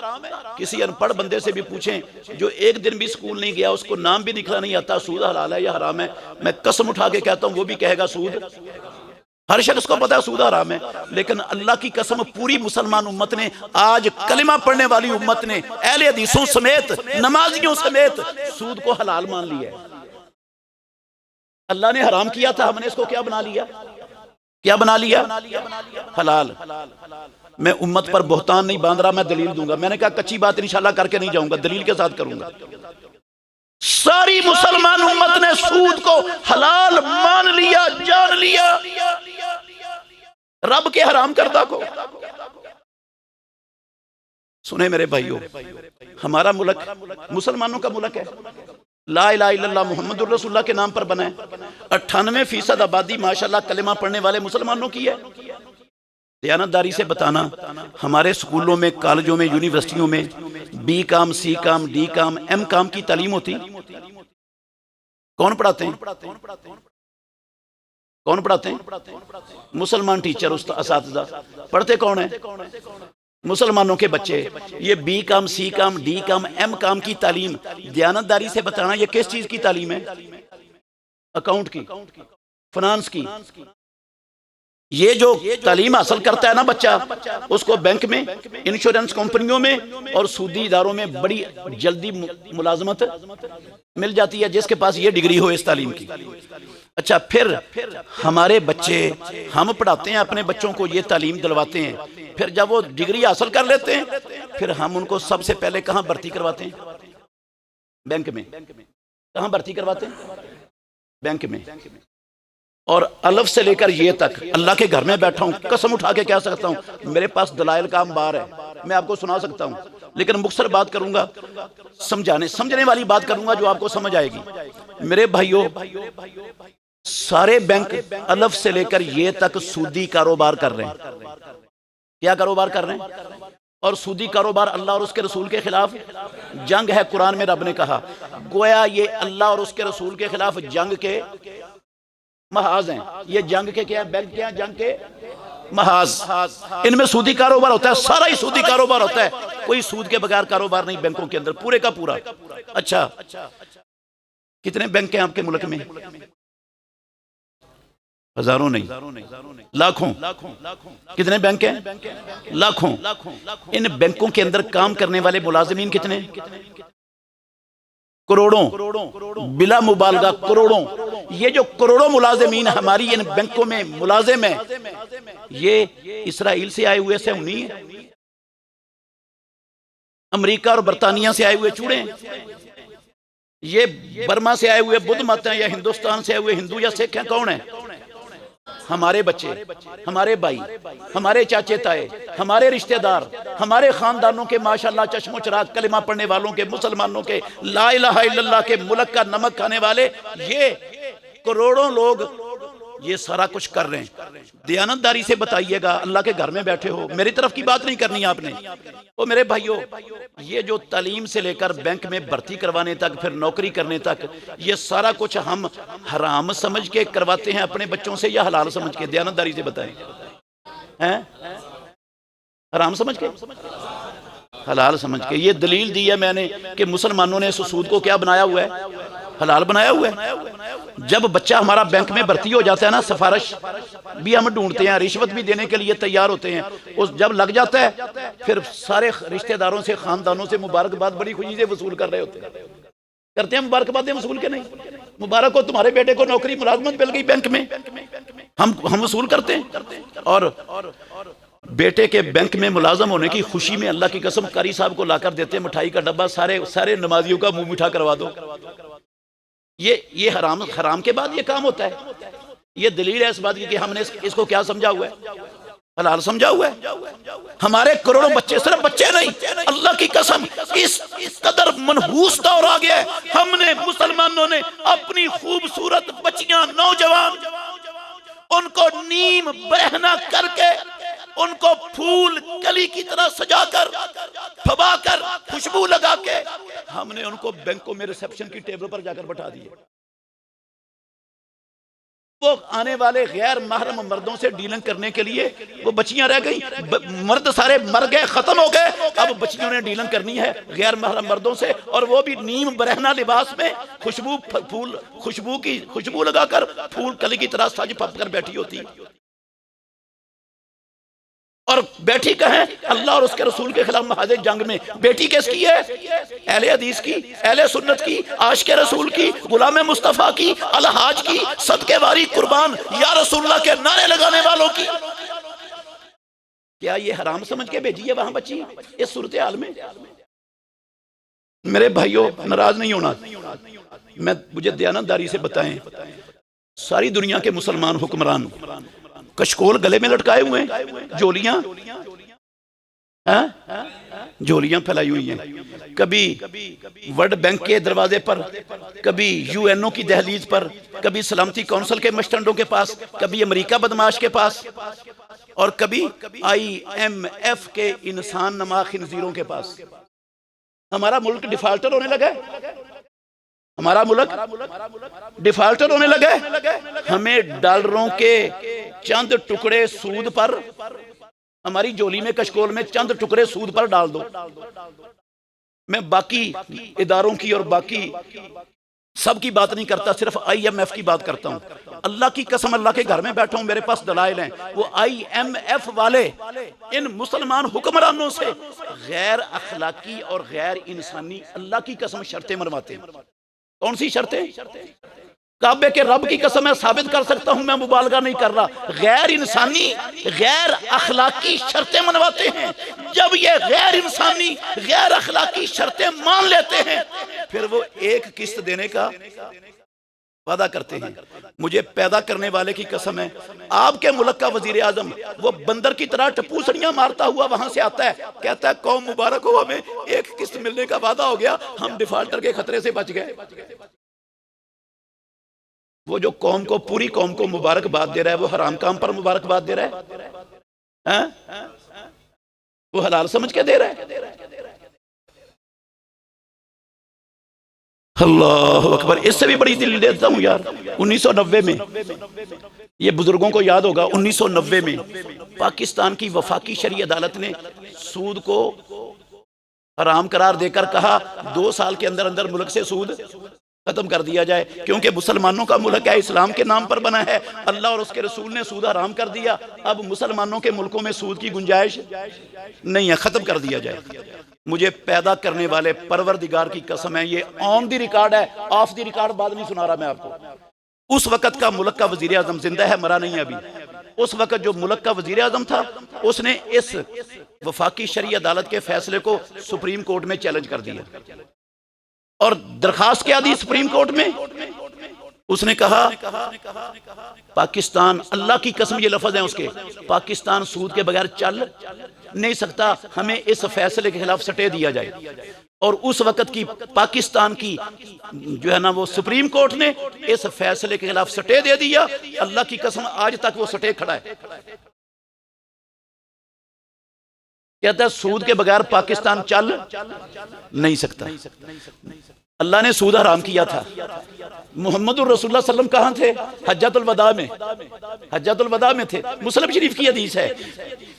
किसी अनपढ़ बंदे से भी पूछें जो एक दिन भी स्कूल नहीं गया, उसको नाम भी लिखना नहीं आता, सूद हलाल है या हराम है, मैं कसम उठा के कहता हूं वो भी कहेगा सूद। हर शख्स को पता है सूद हराम है, लेकिन अल्लाह की कसम पूरी मुसलमान उम्मत ने, आज कलिमा पढ़ने वाली उम्मत ने, अहले हदीसों समेत, नमाजियों समेत सूद को हलाल मान लिया है। अल्लाह ने हराम किया था, हमने इसको क्या बना लिया? क्या बना लिया? हलाल। मैं उम्मत पर बोहतान नहीं बांध रहा, मैं दलील दूंगा। मैंने कहा कच्ची बात इंशाल्लाह करके नहीं जाऊंगा, दलील के साथ करूंगा। सारी मुसलमान उम्मत ने सूद को हलाल मान लिया, जान लिया, रब के हराम करदा को। सुने मेरे भाइयों, हमारा मुल्क मुसलमानों का मुल्क है, ला इलाहा इल्लल्लाह मुहम्मदुर रसूलुल्लाह के नाम पर बना है। 98% आबादी माशाल्लाह कलिमा पढ़ने वाले मुसलमानों की है। दयानतदारी से बताना, हमारे स्कूलों में, कॉलेजों में, यूनिवर्सिटियों में बी काम, सी काम, डी काम, एम काम की तालीम होती। कौन पढ़ाते हैं? कौन पढ़ाते हैं? मुसलमान टीचर, उस्ताद, पढ़ते कौन है? मुसलमानों के बच्चे। ये बी काम, सी काम, डी काम, एम काम की तालीम, दयानतदारी से बताना ये किस चीज की तालीम है? अकाउंट की। फाइनेंस की। ये जो तालीम हासिल करता है ना बच्चा, उसको बैंक में, इंश्योरेंस कंपनियों में और सूदी इदारों में बड़ी जल्दी मुलाजमत मिल जाती है, जिसके पास ये डिग्री हो इस तालीम की। अच्छा, फिर हमारे बच्चे, हम पढ़ाते हैं अपने बच्चों को, ये तालीम दिलवाते हैं, फिर जब वो डिग्री हासिल कर लेते हैं फिर हम उनको सबसे पहले कहाँ भर्ती करवाते हैं? बैंक में। कहाँ भर्ती करवाते हैं? बैंक में। और अलफ से लेकर ये तक, अल्लाह के घर में बैठा हूं, कसम उठा के कह सकता हूं, मेरे पास दलाइल का अंबार है, मैं आपको सुना सकता हूं, लेकिन मुख्तसर बात करूंगा, समझने वाली बात करूंगा जो आपको समझ आएगी। मेरे भाइयों, सारे बैंक अलफ से लेकर ये तक सूदी कारोबार कर रहे हैं। क्या कारोबार कर रहे हैं? और सूदी कारोबार अल्लाह और उसके रसूल के खिलाफ जंग है। कुरान में रब ने कहा, गोया ये अल्लाह और उसके रसूल के खिलाफ जंग के महाज हैं। ये जंग के क्या है? बैंक क्या है? जंग के महाज। इनमें सूदी कारोबार होता है, सारा ही सूदी कारोबार होता है, कोई सूद के बगैर कारोबार नहीं बैंकों के अंदर, पूरे का पूरा। अच्छा, कितने बैंक हैं आपके मुल्क में? हजारों नहीं, लाखों। कितने बैंक हैं? लाखों। इन बैंकों के अंदर काम करने वाले मुलाजिमीन कितने? करोड़ों, बिला मुबालगा करोड़ों। ये जो करोड़ों मुलाजिमीन हमारी इन बैंकों में मुलाजिम है, ये इसराइल से आए हुए से नहीं है, अमेरिका और बरतानिया से आए हुए चूड़े हैं, ये बर्मा से आए हुए बुद्ध मत हैं, या हिंदुस्तान से आए हुए हिंदू या सिख हैं? कौन है? हमारे बच्चे, हमारे भाई, हमारे चाचे ताए, हमारे रिश्तेदार, हमारे खानदानों के माशाल्लाह चश्मो चराग कलिमा पढ़ने वालों के, मुसलमानों के, ला इलाहा इल्लल्लाह के, मुल्क का नमक खाने वाले, ये करोड़ों लोग ये सारा कुछ कर रहे हैं। दयानतदारी से बताइएगा, अल्लाह के घर में बैठे हो, मेरी तरफ की बात नहीं करनी आपने। तो मेरे भाइयों, ये जो तालीम से लेकर बैंक में भर्ती करवाने तक, फिर नौकरी करने तक, ये सारा कुछ हम हराम समझ के करवाते हैं अपने बच्चों से या हलाल समझ के? दयानतदारी से बताएं। हैं? हराम समझ के? हलाल समझ के। ये दलील दी है मैंने कि मुसलमानों ने सूद को क्या बनाया हुआ है? हलाल बनाया हुआ है। जब बच्चा हमारा बैंक में भर्ती हो जाता है ना, सिफारिश भी हम ढूंढते हैं, रिश्वत भी देने के लिए तैयार होते हैं, उस जब लग जाता है फिर सारे रिश्तेदारों से, खानदानों से मुबारकबाद बड़ी खुशी से वसूल कर रहे होते हैं। करते हैं मुबारकबाद वसूल के? नहीं, मुबारक हो तुम्हारे बेटे को नौकरी मुलाजमत मिल गई बैंक में, हम वसूल करते हैं। और बेटे के बैंक में मुलाजम होने की खुशी में अल्लाह की कसम कारी साहब को लाकर देते हैं मिठाई का डब्बा, सारे नमाजियों का मुंह मीठा करवा दो। ये हराम के बाद ये काम होता है। ये दलील है इस बात की कि हमने इसको क्या समझा हुआ है? हलाल समझा हुआ है। हमारे करोड़ों बच्चे, सिर्फ बच्चे नहीं, अल्लाह की कसम, इस कदर मनहूस दौर आ गया है, हमने मुसलमानों ने अपनी खूबसूरत बच्चियां, नौजवान, उनको नीम बरहना करके, उनको फूल कली की तरह सजाकर, फबाकर, खुशबू लगा के, हमने उनको बैंकों में रिसेप्शन की टेबल पर जाकर बैठा दिया। वो आने वाले गैर महरम मर्दों से डीलिंग करने के लिए वो बच्चियां रह गई, मर्द सारे मर गए, खत्म हो गए। अब बच्चियों ने डीलिंग करनी है गैर महरम मर्दों से, और वो भी नीम बरहना लिबास में, खुशबू लगाकर, फूल कली की तरह सज फप कर बैठी होती। और बैठी कहें अल्लाह और उसके रसूल के खिलाफ महाज जंग में। बेटी किसकी है? अहले हदीस की, अहले सुन्नत की, आशिक रसूल की, गुलाम मुस्तफा की, अलहाज की, सदके वारी, कुर्बान या रसूलुल्लाह के नारे लगाने वालों की। क्या ये हराम समझ के भेजी है वहां बच्ची इस सूरत हाल में? मेरे भाइयों, नाराज नहीं होना, मुझे दयानतदारी से बताएं, सारी दुनिया के मुसलमान हुक्मरान कशकोल गले में लटकाए हुए हैं, झोलियां फैलाई हुई हैं, कभी वर्ल्ड बैंक के दरवाजे पर, कभी यूएनओ की दहलीज पर, कभी सलामती काउंसिल के मस्टंडों के पास, कभी अमेरिका बदमाश के पास, और कभी IMF के इंसान नमा खिंजीरों के पास। हमारा मुल्क डिफाल्टर होने लगा है, हमारा मुल्क डिफाल्टर होने लगा है। हमें डॉलरों के चंद टुकड़े सूद पर, हमारी झोली में, कशकोल में चंद टुकड़े सूद पर डाल दो, मैं बाकी इदारों की और बाकी सबकी बात नहीं करता, सिर्फ IMF की बात करता हूं। अल्लाह की कसम, अल्लाह के घर में बैठा हूं, मेरे पास दलाइल हैं। वो IMF वाले इन मुसलमान हुक्मरानों से गैर अखलाकी और गैर इंसानी, अल्लाह की कसम, शर्तें मनवाते हैं। कौन सी शर्तें? काबे के रब की कसम मैं साबित कर सकता हूं, मैं मुबालगा नहीं कर रहा। गैर इंसानी, गैर अखलाकी शर्तें मनवाते हैं। जब ये गैर इंसानी, गैर अखलाकी शर्तें मान लेते हैं, फिर वो एक किस्त देने का वादा करते हैं। मुझे पैदा करने वाले की कसम है, आपके मुल्क का वजीर आजम वो बंदर की तरह टपूसड़ियां मारता हुआ वहां से आता है, कहता है कौम मुबारक हो, हमें एक किस्त मिलने का वादा हो गया, हम डिफॉल्टर के खतरे से बच गए। वो जो कौम को, पूरी कौम को मुबारकबाद दे रहा है, वो हराम काम पर मुबारकबाद दे रहा है? वो हलाल समझ के दे रहा है। अल्लाह अकबर। इससे भी बड़ी दिल देता हूं यार, 1990 में, ये बुजुर्गों को याद होगा, 1990 में पाकिस्तान की वफाकी शरी अदालत ने सूद को हराम करार देकर कहा 2 साल के अंदर अंदर मुल्क से सूद खत्म कर दिया जाए, क्योंकि मुसलमानों का मुल्क है, इस्लाम के नाम पर बना है, अल्लाह और उसके रसूल ने सूद हराम कर दिया, अब मुसलमानों के मुल्कों में सूद की गुंजाइश नहीं है, खत्म कर दिया जाए। मुझे पैदा करने वाले परवरदिगार की कसम है, ये ऑन द रिकॉर्ड है, ऑफ द रिकॉर्ड बात नहीं सुना रहा मैं आपको। उस वक्त का मुल्क का वजीर आजम जिंदा है, मरा नहीं अभी। उस वक्त जो मुल्क का वजीर आजम था, उसने इस वफाकी शरी अदालत के फैसले को सुप्रीम कोर्ट में चैलेंज कर दिया और दरखास्त क्या दी सुप्रीम कोर्ट में। उसने कहा पाकिस्तान, अल्लाह की कसम ये लफ्ज है उसके, पाकिस्तान सूद के बगैर चल नहीं सकता, हमें इस फैसले के खिलाफ स्टे दिया जाए। और उस वक्त की पाकिस्तान की जो है ना, वो सुप्रीम कोर्ट ने इस फैसले के खिलाफ स्टे दे दिया। अल्लाह की कसम आज तक वो स्टे खड़ा है। कहता है सूद के बगैर पाकिस्तान चल नहीं सकता। अल्लाह ने सूद हराम किया था। मोहम्मद रसूलुल्लाह सल्लम कहां थे? हज्जतुल वदा में, हज्जतुल वदा में थे। मुस्लिम शरीफ की हदीस है,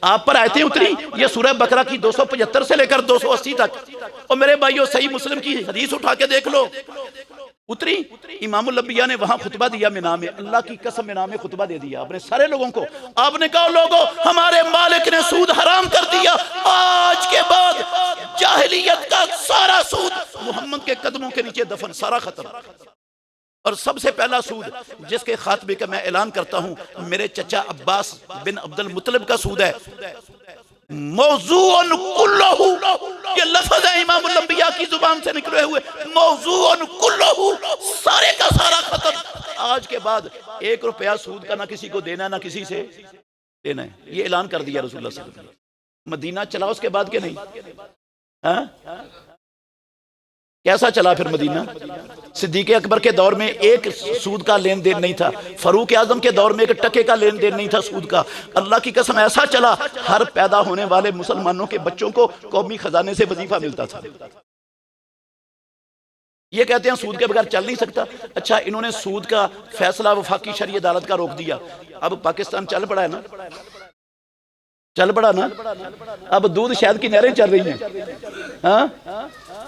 आप पर आयतें उतरी, ये सूरह बकरा की 275 से लेकर 280 तक। और मेरे भाइयों, सही मुस्लिम की हदीस उठा के देख लो, उतरी। इमामुल अंबिया ने वहां खुतबा दिया मिना में, अल्लाह की कसम मिना में खुतबा दे दिया अपने सारे लोगों को। आपने कहा लोगों, हमारे मालिक ने सूद हराम कर दिया, आज के बाद जाहिलियत का सारा सूद मोहम्मद के कदमों के नीचे दफन, सारा खत्म। और सबसे पहला सूद जिसके खात्मे का मैं ऐलान करता हूं, मेरे चचा अब्बास बिन अब्दुल मुत्तलिब का सूद है। मौज़ूअन कुल्लहु, ये लफ्ज़ है इमामुल अंबिया की जुबान से निकले हुए, मौज़ूअन कुल्लहु, सारे का सारा खत्म। आज के बाद 1 रुपया सूद का ना किसी को देना, ना किसी से लेना है, ये ऐलान कर दिया रसूलुल्लाह सल्लल्लाहु अलैहि वसल्लम। मदीना चला उसके बाद के नहीं? कैसा चला फिर मदीना? सिद्दीक़ अकबर के दौर में एक सूद का लेन देन नहीं था, फरूक आजम के दौर में 1 टके का लेन देन नहीं था सूद का। अल्लाह की कसम ऐसा चला, हर पैदा होने वाले मुसलमानों के बच्चों को कौमी खजाने से वजीफा मिलता था। ये कहते हैं सूद के बगैर चल नहीं सकता। अच्छा, इन्होंने सूद का फैसला वफाकी शरी अदालत का रोक दिया, अब पाकिस्तान चल पड़ा है ना, चल पड़ा ना। अब दूध शहद की नहरें चल रही हैं। हाँ,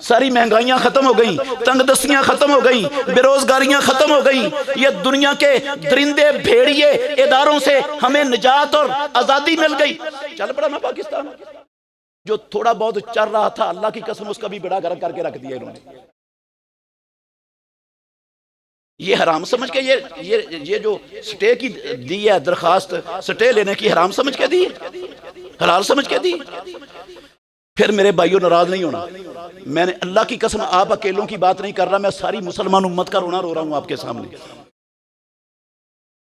सारी महंगाइयां खत्म हो गई, तंगदस्तियां खत्म हो गई, बेरोजगारियां खत्म हो गई। ये दुनिया के दरिंदे भेड़िए इदारों से हमें निजात और आजादी मिल गई। चल पड़ा ना पाकिस्तान। जो थोड़ा बहुत चल रहा था, अल्लाह की कसम उसका भी बेड़ा गर्क करके रख दिया इन्होंने। ये हराम समझ के ये जो स्टे की दी है दरखास्त, स्टे लेने की हराम समझ के दी, हलाल समझ के दी। फिर मेरे भाइयों नाराज नहीं होना, मैंने अल्लाह की कसम आप अकेलों की बात नहीं कर रहा, मैं सारी मुसलमान उम्मत का रोना रो रहा हूं आपके सामने।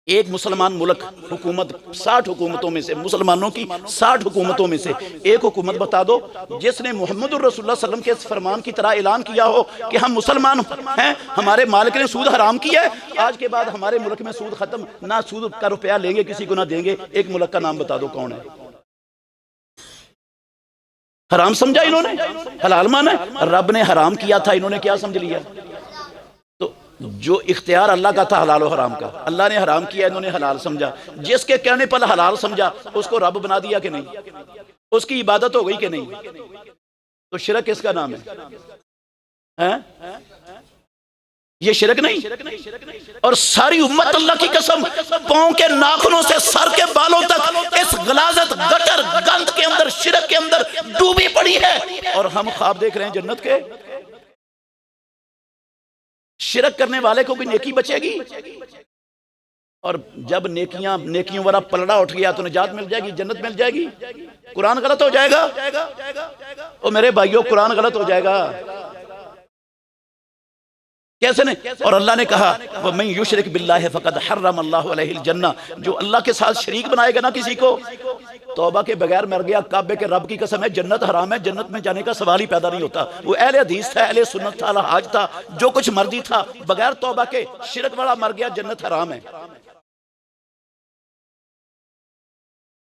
एक मुसलमान मुल्क हुकूमत, 60 हुकूमतों में से, मुसलमानों की 60 हुकूमतों में से एक हुकूमत बता दो जिसने मोहम्मद रसूलुल्लाह सल्लल्लाहु अलैहि वसल्लम के फरमान की तरह ऐलान किया हो कि हम मुसलमान हैं, हमारे मालिक ने सूद हराम किया है, आज के बाद हमारे मुल्क में सूद खत्म, ना सूद का रुपया लेंगे किसी को ना देंगे। एक मुल्क का नाम बता दो कौन है? हराम समझा इन्होंने, हलाल माना। रब ने हराम किया था, इन्होंने क्या समझ लिया? तो जो इख्तियार अल्लाह का था हलाल और हराम का, अल्लाह ने हराम किया, इन्होंने हलाल समझा। जिसके कहने पर हलाल समझा उसको रब बना दिया कि नहीं? उसकी इबादत हो गई कि नहीं? तो शिरक किसका नाम है? ये शिरक नहीं। और सारी उम्मत अल्लाह की कसम पांव के नाखूनों से सर के बालों तक इस गलाजत गटर गंद के अंदर, शिरक के अंदर डूबी पड़ी है। और हम ख्वाब देख रहे हैं जन्नत के। शिरक करने वाले को भी नेकी बचेगी, और जब नेकियों वाला पलड़ा उठ गया तो निजात मिल जाएगी, जन्नत मिल जाएगी। कुरान गलत हो जाएगा, और मेरे भाइयों कुरान गलत हो जाएगा। कैसे नहीं? और अल्लाह ने कहा वमन युशरिक बिल्लाहि फक़द हर्रम अल्लाहु अलैहिल जन्नह, जो अल्लाह के साथ शरीक बनाएगा ना किसी को, तौबा के बगैर मर गया, काबे के रब की कसम है जन्नत हराम है, जन्नत में जाने का सवाल ही पैदा नहीं होता। वो अहले हदीस था, अहले सुन्नत था, हाज था, जो कुछ मर्जी था, बगैर तौबा के शिरक वाला मर गया, जन्नत हराम है।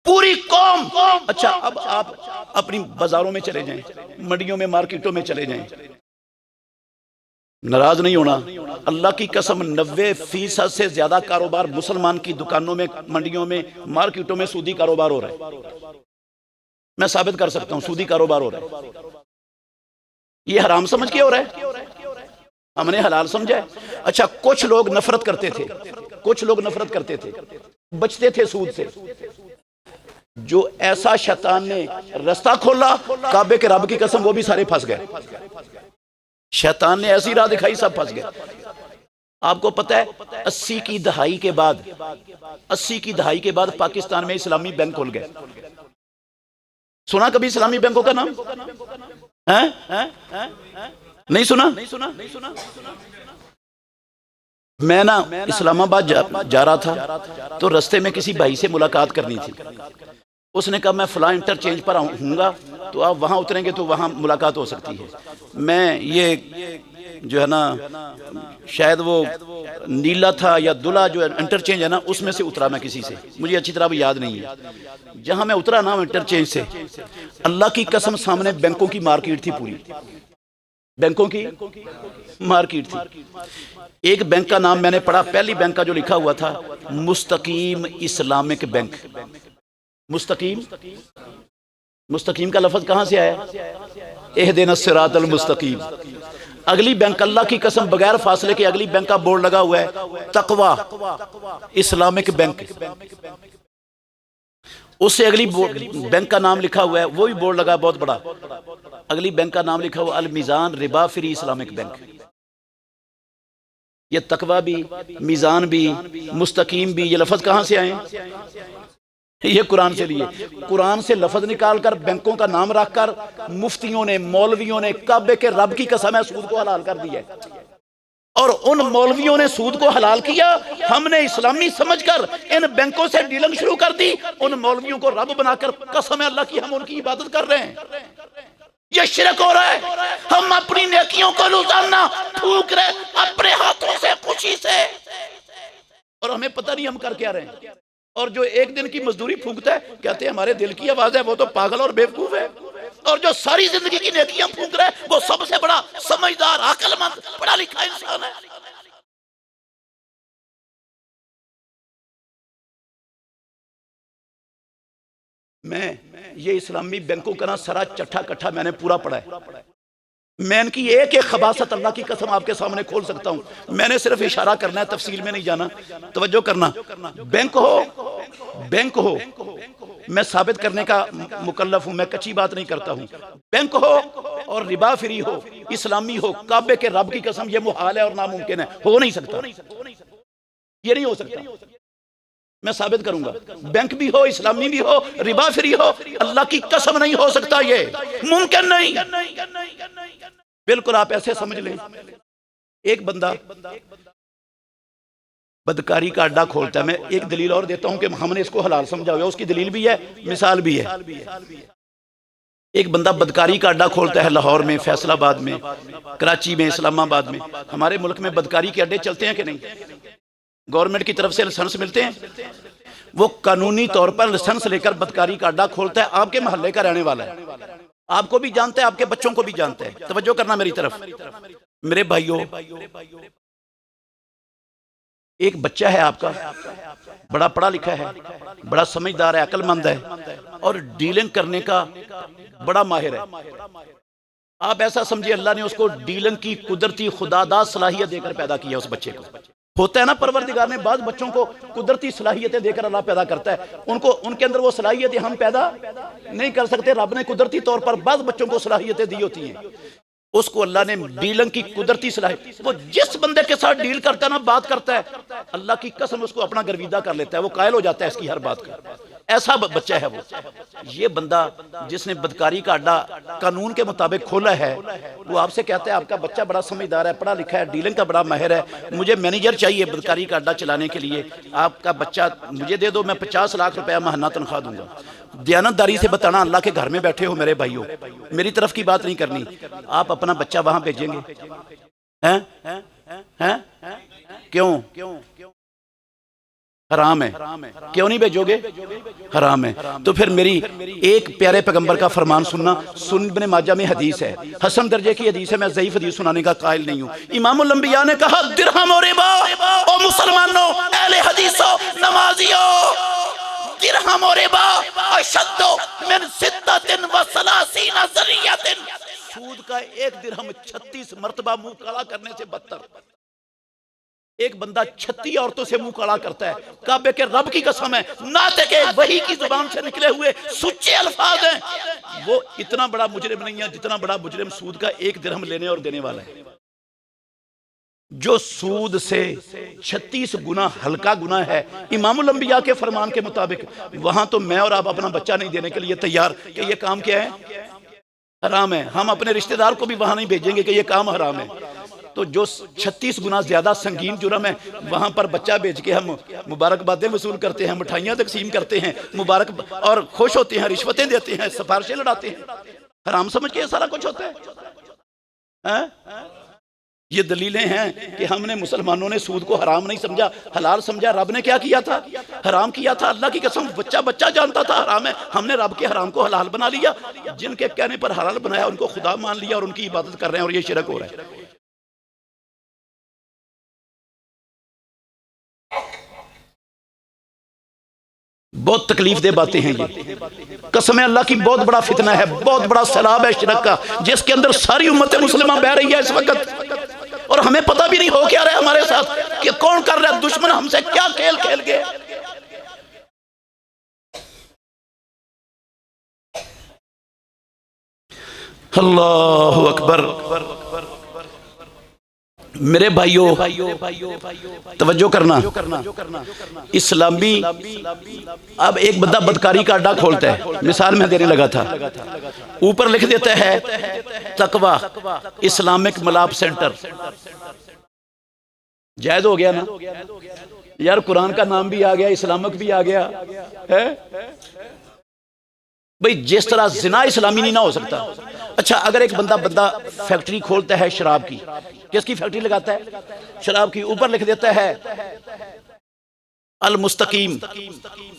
पूरी कौम। अच्छा, अब आप अपनी बाजारों में चले जाएं, मंडियों में, मार्केटों में चले जाएं, नाराज नहीं होना। अल्लाह की कसम 90% से ज्यादा कारोबार मुसलमान की दुकानों में, मंडियों में, मार्केटों में सूदी कारोबार हो रहा है। मैं साबित कर सकता हूं, सूदी कारोबार हो रहा है। ये हराम समझ के हो रहा है, हमने हलाल समझा है। अच्छा, कुछ लोग नफरत करते थे, कुछ लोग नफरत करते थे, बचते थे सूद से। जो ऐसा शैतान ने रास्ता खोला, काबे के रब की कसम वो भी सारे फंस गए। शैतान ने ऐसी राह दिखाई, सब फंस गए। आपको पता है 80 की दहाई के बाद, 80 की दहाई के बाद पाकिस्तान में इस्लामी बैंक खुल गए। सुना कभी इस्लामी बैंकों का नाम? नहीं सुना? मैं ना इस्लामाबाद जा रहा था, तो रास्ते में किसी भाई से मुलाकात करनी थी। उसने कहा मैं फलां इंटरचेंज पर आऊँगा, तो आप वहाँ उतरेंगे तो वहाँ मुलाकात हो सकती है। मैं ये जो है ना, शायद वो नीला था या दुला, जो इंटरचेंज है ना, उसमें से उतरा मैं किसी से, मुझे अच्छी तरह भी याद नहीं है। जहाँ मैं उतरा ना इंटरचेंज से, अल्लाह की कसम सामने बैंकों की मार्केट थी, पूरी बैंकों की मार्केट थी। एक बैंक का नाम मैंने पढ़ा, पहली बैंक का जो लिखा हुआ था, मुस्तकीम इस्लामिक बैंक। मुस्तकीम का लफ्ज कहां से आया? इहदिनस सिरातल मुस्तकीम। अगली बैंक, अल्लाह की कसम बगैर फासले के अगली बैंक का बोर्ड लगा हुआ है, तकवा इस्लामिक बैंक। उससे अगली बैंक का नाम लिखा हुआ है, वो भी बोर्ड लगा बहुत बड़ा। अगली बैंक का नाम लिखा हुआ अल मीज़ान रिबा फ्री इस्लामिक बैंक। ये तकवा भी, मीज़ान भी, मुस्तकीम भी, ये लफ्ज कहां से आए? ये कुरान से लिए। कुरान से लफ्ज निकालकर बैंकों का नाम रखकर मुफ्तियों ने, मौलवियों ने, काबे के रब की कसम है, सूद को हलाल कर दिया। और उन मौलवियों ने सूद को हलाल किया, हमने इस्लामी समझकर इन बैंकों से डीलिंग शुरू कर दी। उन मौलवियों को रब बनाकर, कसम है अल्लाह की, हम उनकी इबादत कर रहे हैं। ये शिरक हो रहा है। हम अपनी नेकियों को रोजाना फूंक रहे अपने हाथों से, खुशी से, और हमें पता नहीं हम कर क्या रहे हैं। और जो एक दिन की मजदूरी फूंकता है, कहते हैं हमारे दिल की आवाज है, वो तो पागल और बेवकूफ है। और जो सारी जिंदगी की नेकियां फूंक रहा है, वो सबसे बड़ा समझदार, अक्लमंद, पढ़ा लिखा इंसान है। मैं ये इस्लामी बैंकों का ना सारा चट्ठा कट्ठा मैंने पूरा पढ़ा है। मैं इनकी एक एक खबासत अल्लाह की कसम आपके सामने खोल सकता हूं। मैंने सिर्फ इशारा करना है, तफसील में नहीं जाना। तवज्जो करना। बैंक हो, मैं साबित करने का मुकल्लफ हूं, मैं कच्ची बात नहीं करता हूं। बैंक हो और रिबा फ्री हो, इस्लामी हो, काबे के रब की कसम, ये मुहाल है और नामुमकिन है, हो नहीं सकता। ये नहीं हो सकता, मैं साबित करूंगा। बैंक भी हो, इस्लामी भी हो, रिबा फ्री हो, अल्लाह की कसम नहीं हो सकता, ये मुमकिन नहीं। बिल्कुल आप ऐसे समझ लें, एक बंदा बदकारी का अड्डा खोलता है। मैं एक दलील और देता हूं कि हमने इसको हलाल समझा हुआ, उसकी दलील भी है, मिसाल भी है। एक बंदा बदकारी का अड्डा खोलता है लाहौर में, फैसलाबाद में, कराची में, इस्लामाबाद में। हमारे मुल्क में बदकारी के अड्डे चलते हैं कि नहीं? गवर्नमेंट की तरफ से लाइसेंस मिलते हैं। वो कानूनी तौर पर लाइसेंस लेकर बदकारी का अड्डा खोलता है, आपके मोहल्ले का रहने वाला है, आपको भी जानता है, आपके बच्चों को भी जानता है। तवज्जो करना मेरी तरफ। मेरे भाइयों, एक बच्चा है आपका, बड़ा पढ़ा लिखा है, बड़ा समझदार है, अक्लमंद है, और डीलिंग करने का बड़ा माहिर है। आप ऐसा समझिए अल्लाह ने उसको डीलिंग की कुदरती खुदादाद सलाहियत देकर पैदा किया उस बच्चे को। होता है ना, परवरदिगार ने बाद बच्चों को कुदरती सलाहियतें देकर अल्लाह पैदा करता है, उनको उनके अंदर वो सलाहियतें हम पैदा नहीं कर सकते। रब ने कुदरती तौर पर बाद बच्चों को सलाहियतें दी होती हैं, उसको अल्लाह ने डीलिंग की कुदरती सलाहियत, वो जिस बंदे के साथ डील करता है ना, बात करता है, अल्लाह की कसम उसको अपना गर्विदा कर लेता है, वो कायल हो जाता है इसकी हर बात का। ऐसा बच्चा है वो। ये बंदा जिसने बदकारी का अड्डा कानून के मुताबिक खोला है, वो आपसे कहता है आपका बच्चा बड़ा समझदार है, पढ़ा लिखा है, डीलिंग का बड़ा माहिर है, मुझे मैनेजर चाहिए बदकारी का अड्डा चलाने के लिए, आपका बच्चा मुझे दे दो, मैं 50 लाख रुपया महीना तनख्वाह दूंगा। दयानतदारी से बताना, अल्लाह के घर में बैठे हो मेरे भाइयों, मेरी तरफ की बात नहीं करनी, आप अपना बच्चा वहां भेजेंगे? हैं? क्यों? हराम है। क्यों नहीं भेजोगे? हराम है। तो फिर मेरी एक प्यारे पैगंबर का फरमान सुनना। सुन इब्ने माजा में हदीस है, हसन दर्जे की हदीस है, मैं ज़ईफ हदीस सुनाने का कायल नहीं हूँ। इमामुल अंबिया ने कहा, दिरहम और रिबा, ओ मुसलमानों, अहले हदीसों, नमाजियों, दिरहम और रिबा अशद्दु मिन सित्ततिन व सलासीना ज़रियतिन, सूद का एक दिरहम 36 मर्तबा मुंह काला करने से बदतर। एक बंदा 36 औरतों से मुंह काला करता है, काबे के रब की कसम है, नाते के वही की जुबान से निकले हुए सुच्चे अल्फाज हैं, वो इतना बड़ा मुजरिम नहीं है जितना बड़ा मुजरिम सूद का एक दिरहम लेने और देने वाला है। जो सूद से 36 गुना हल्का गुना है इमामुल अंबिया के फरमान के मुताबिक, वहां तो मैं और आप अपना बच्चा नहीं देने के लिए तैयार कि ये काम क्या है? हराम है। हम अपने रिश्तेदार को भी वहां नहीं भेजेंगे कि ये काम हराम है। तो जो 36 गुना ज्यादा संगीन जुर्म है, वहां पर बच्चा भेज के हम मुबारकबादें वसूल करते हैं, मिठाइयां तकसीम करते हैं, मुबारक और खुश होते हैं, रिश्वतें देते हैं, सिफारिशें लड़ाते हैं, हराम समझ के सारा कुछ होता है। ये दलीलें हैं कि हमने मुसलमानों ने सूद को हराम नहीं समझा, हलाल समझा। रब ने क्या किया था? हराम किया था। अल्लाह की कसम, बच्चा जानता था हराम है, हमने रब के हराम को हलाल बना लिया। जिनके कहने पर हलाल बनाया उनको खुदा मान लिया और उनकी इबादत कर रहे हैं, और ये शिरक हो रहा है। बहुत तकलीफ दे बातें हैं ये, कसम अल्लाह की, बहुत बड़ा फितना है, बहुत बड़ा सैलाब है शिरक का, जिसके अंदर सारी उम्मत मुस्लिमा बह रही है इस वक्त, और हमें पता भी नहीं हो क्या रहा है हमारे साथ कि कौन कर रहा है, दुश्मन हमसे क्या खेल खेल गए। अल्लाहु अकबर। मेरे भाइयों तवज्जो करना, इस्लामी, अब एक बंदा बदकारी का अड्डा खोलता है, मिसाल में देने लगा था, ऊपर लिख देता है तकवा इस्लामिक मलाप सेंटर। जायज हो गया ना यार, कुरान का नाम भी आ गया, इस्लामिक भी आ गया है भाई। जिस तरह जिना इस्लामी नहीं ना हो सकता। अच्छा, अगर एक बंदा फैक्ट्री खोलता है शराब की, किसकी फैक्ट्री लगाता है? शराब की। ऊपर लिख देता है अल मुस्तकीम